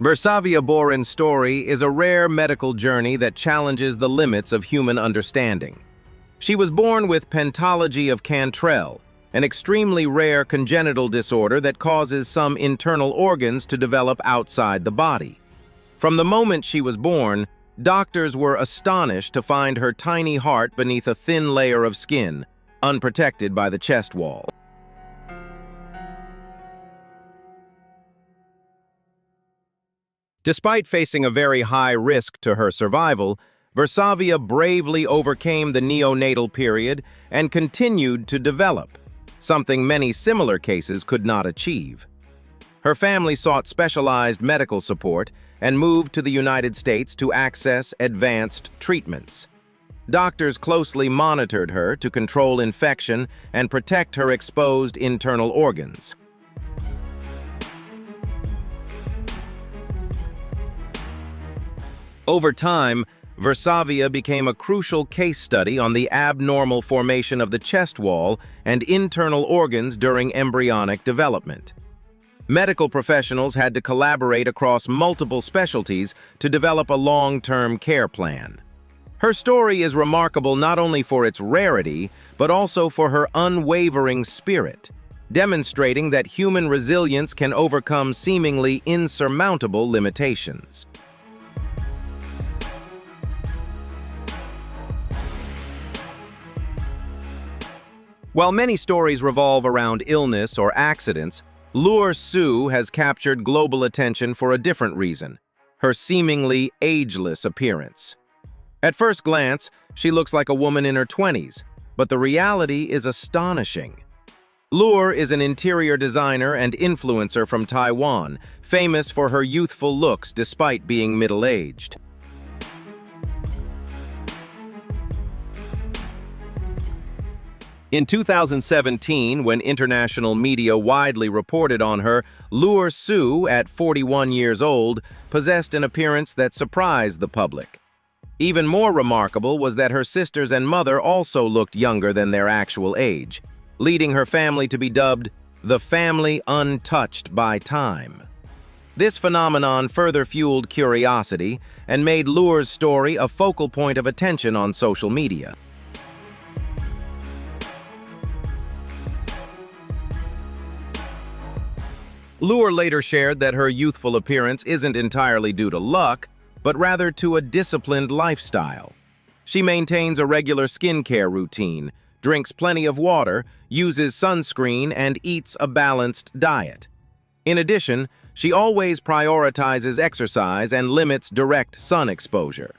Versavia Borin's story is a rare medical journey that challenges the limits of human understanding. She was born with pentology of Cantrell, an extremely rare congenital disorder that causes some internal organs to develop outside the body. From the moment she was born, doctors were astonished to find her tiny heart beneath a thin layer of skin, unprotected by the chest wall. Despite facing a very high risk to her survival, Versavia bravely overcame the neonatal period and continued to develop, something many similar cases could not achieve. Her family sought specialized medical support and moved to the United States to access advanced treatments. Doctors closely monitored her to control infection and protect her exposed internal organs. Over time, Versavia became a crucial case study on the abnormal formation of the chest wall and internal organs during embryonic development. Medical professionals had to collaborate across multiple specialties to develop a long-term care plan. Her story is remarkable not only for its rarity, but also for her unwavering spirit, demonstrating that human resilience can overcome seemingly insurmountable limitations. While many stories revolve around illness or accidents, Lure Sue has captured global attention for a different reason: her seemingly ageless appearance. At first glance, she looks like a woman in her 20s, but the reality is astonishing. Lure is an interior designer and influencer from Taiwan, famous for her youthful looks despite being middle-aged. In 2017, when international media widely reported on her, Lure Su, at 41 years old, possessed an appearance that surprised the public. Even more remarkable was that her sisters and mother also looked younger than their actual age, leading her family to be dubbed the family untouched by time. This phenomenon further fueled curiosity and made Lure's story a focal point of attention on social media. Lure later shared that her youthful appearance isn't entirely due to luck, but rather to a disciplined lifestyle. She maintains a regular skincare routine, drinks plenty of water, uses sunscreen, and eats a balanced diet. In addition, she always prioritizes exercise and limits direct sun exposure.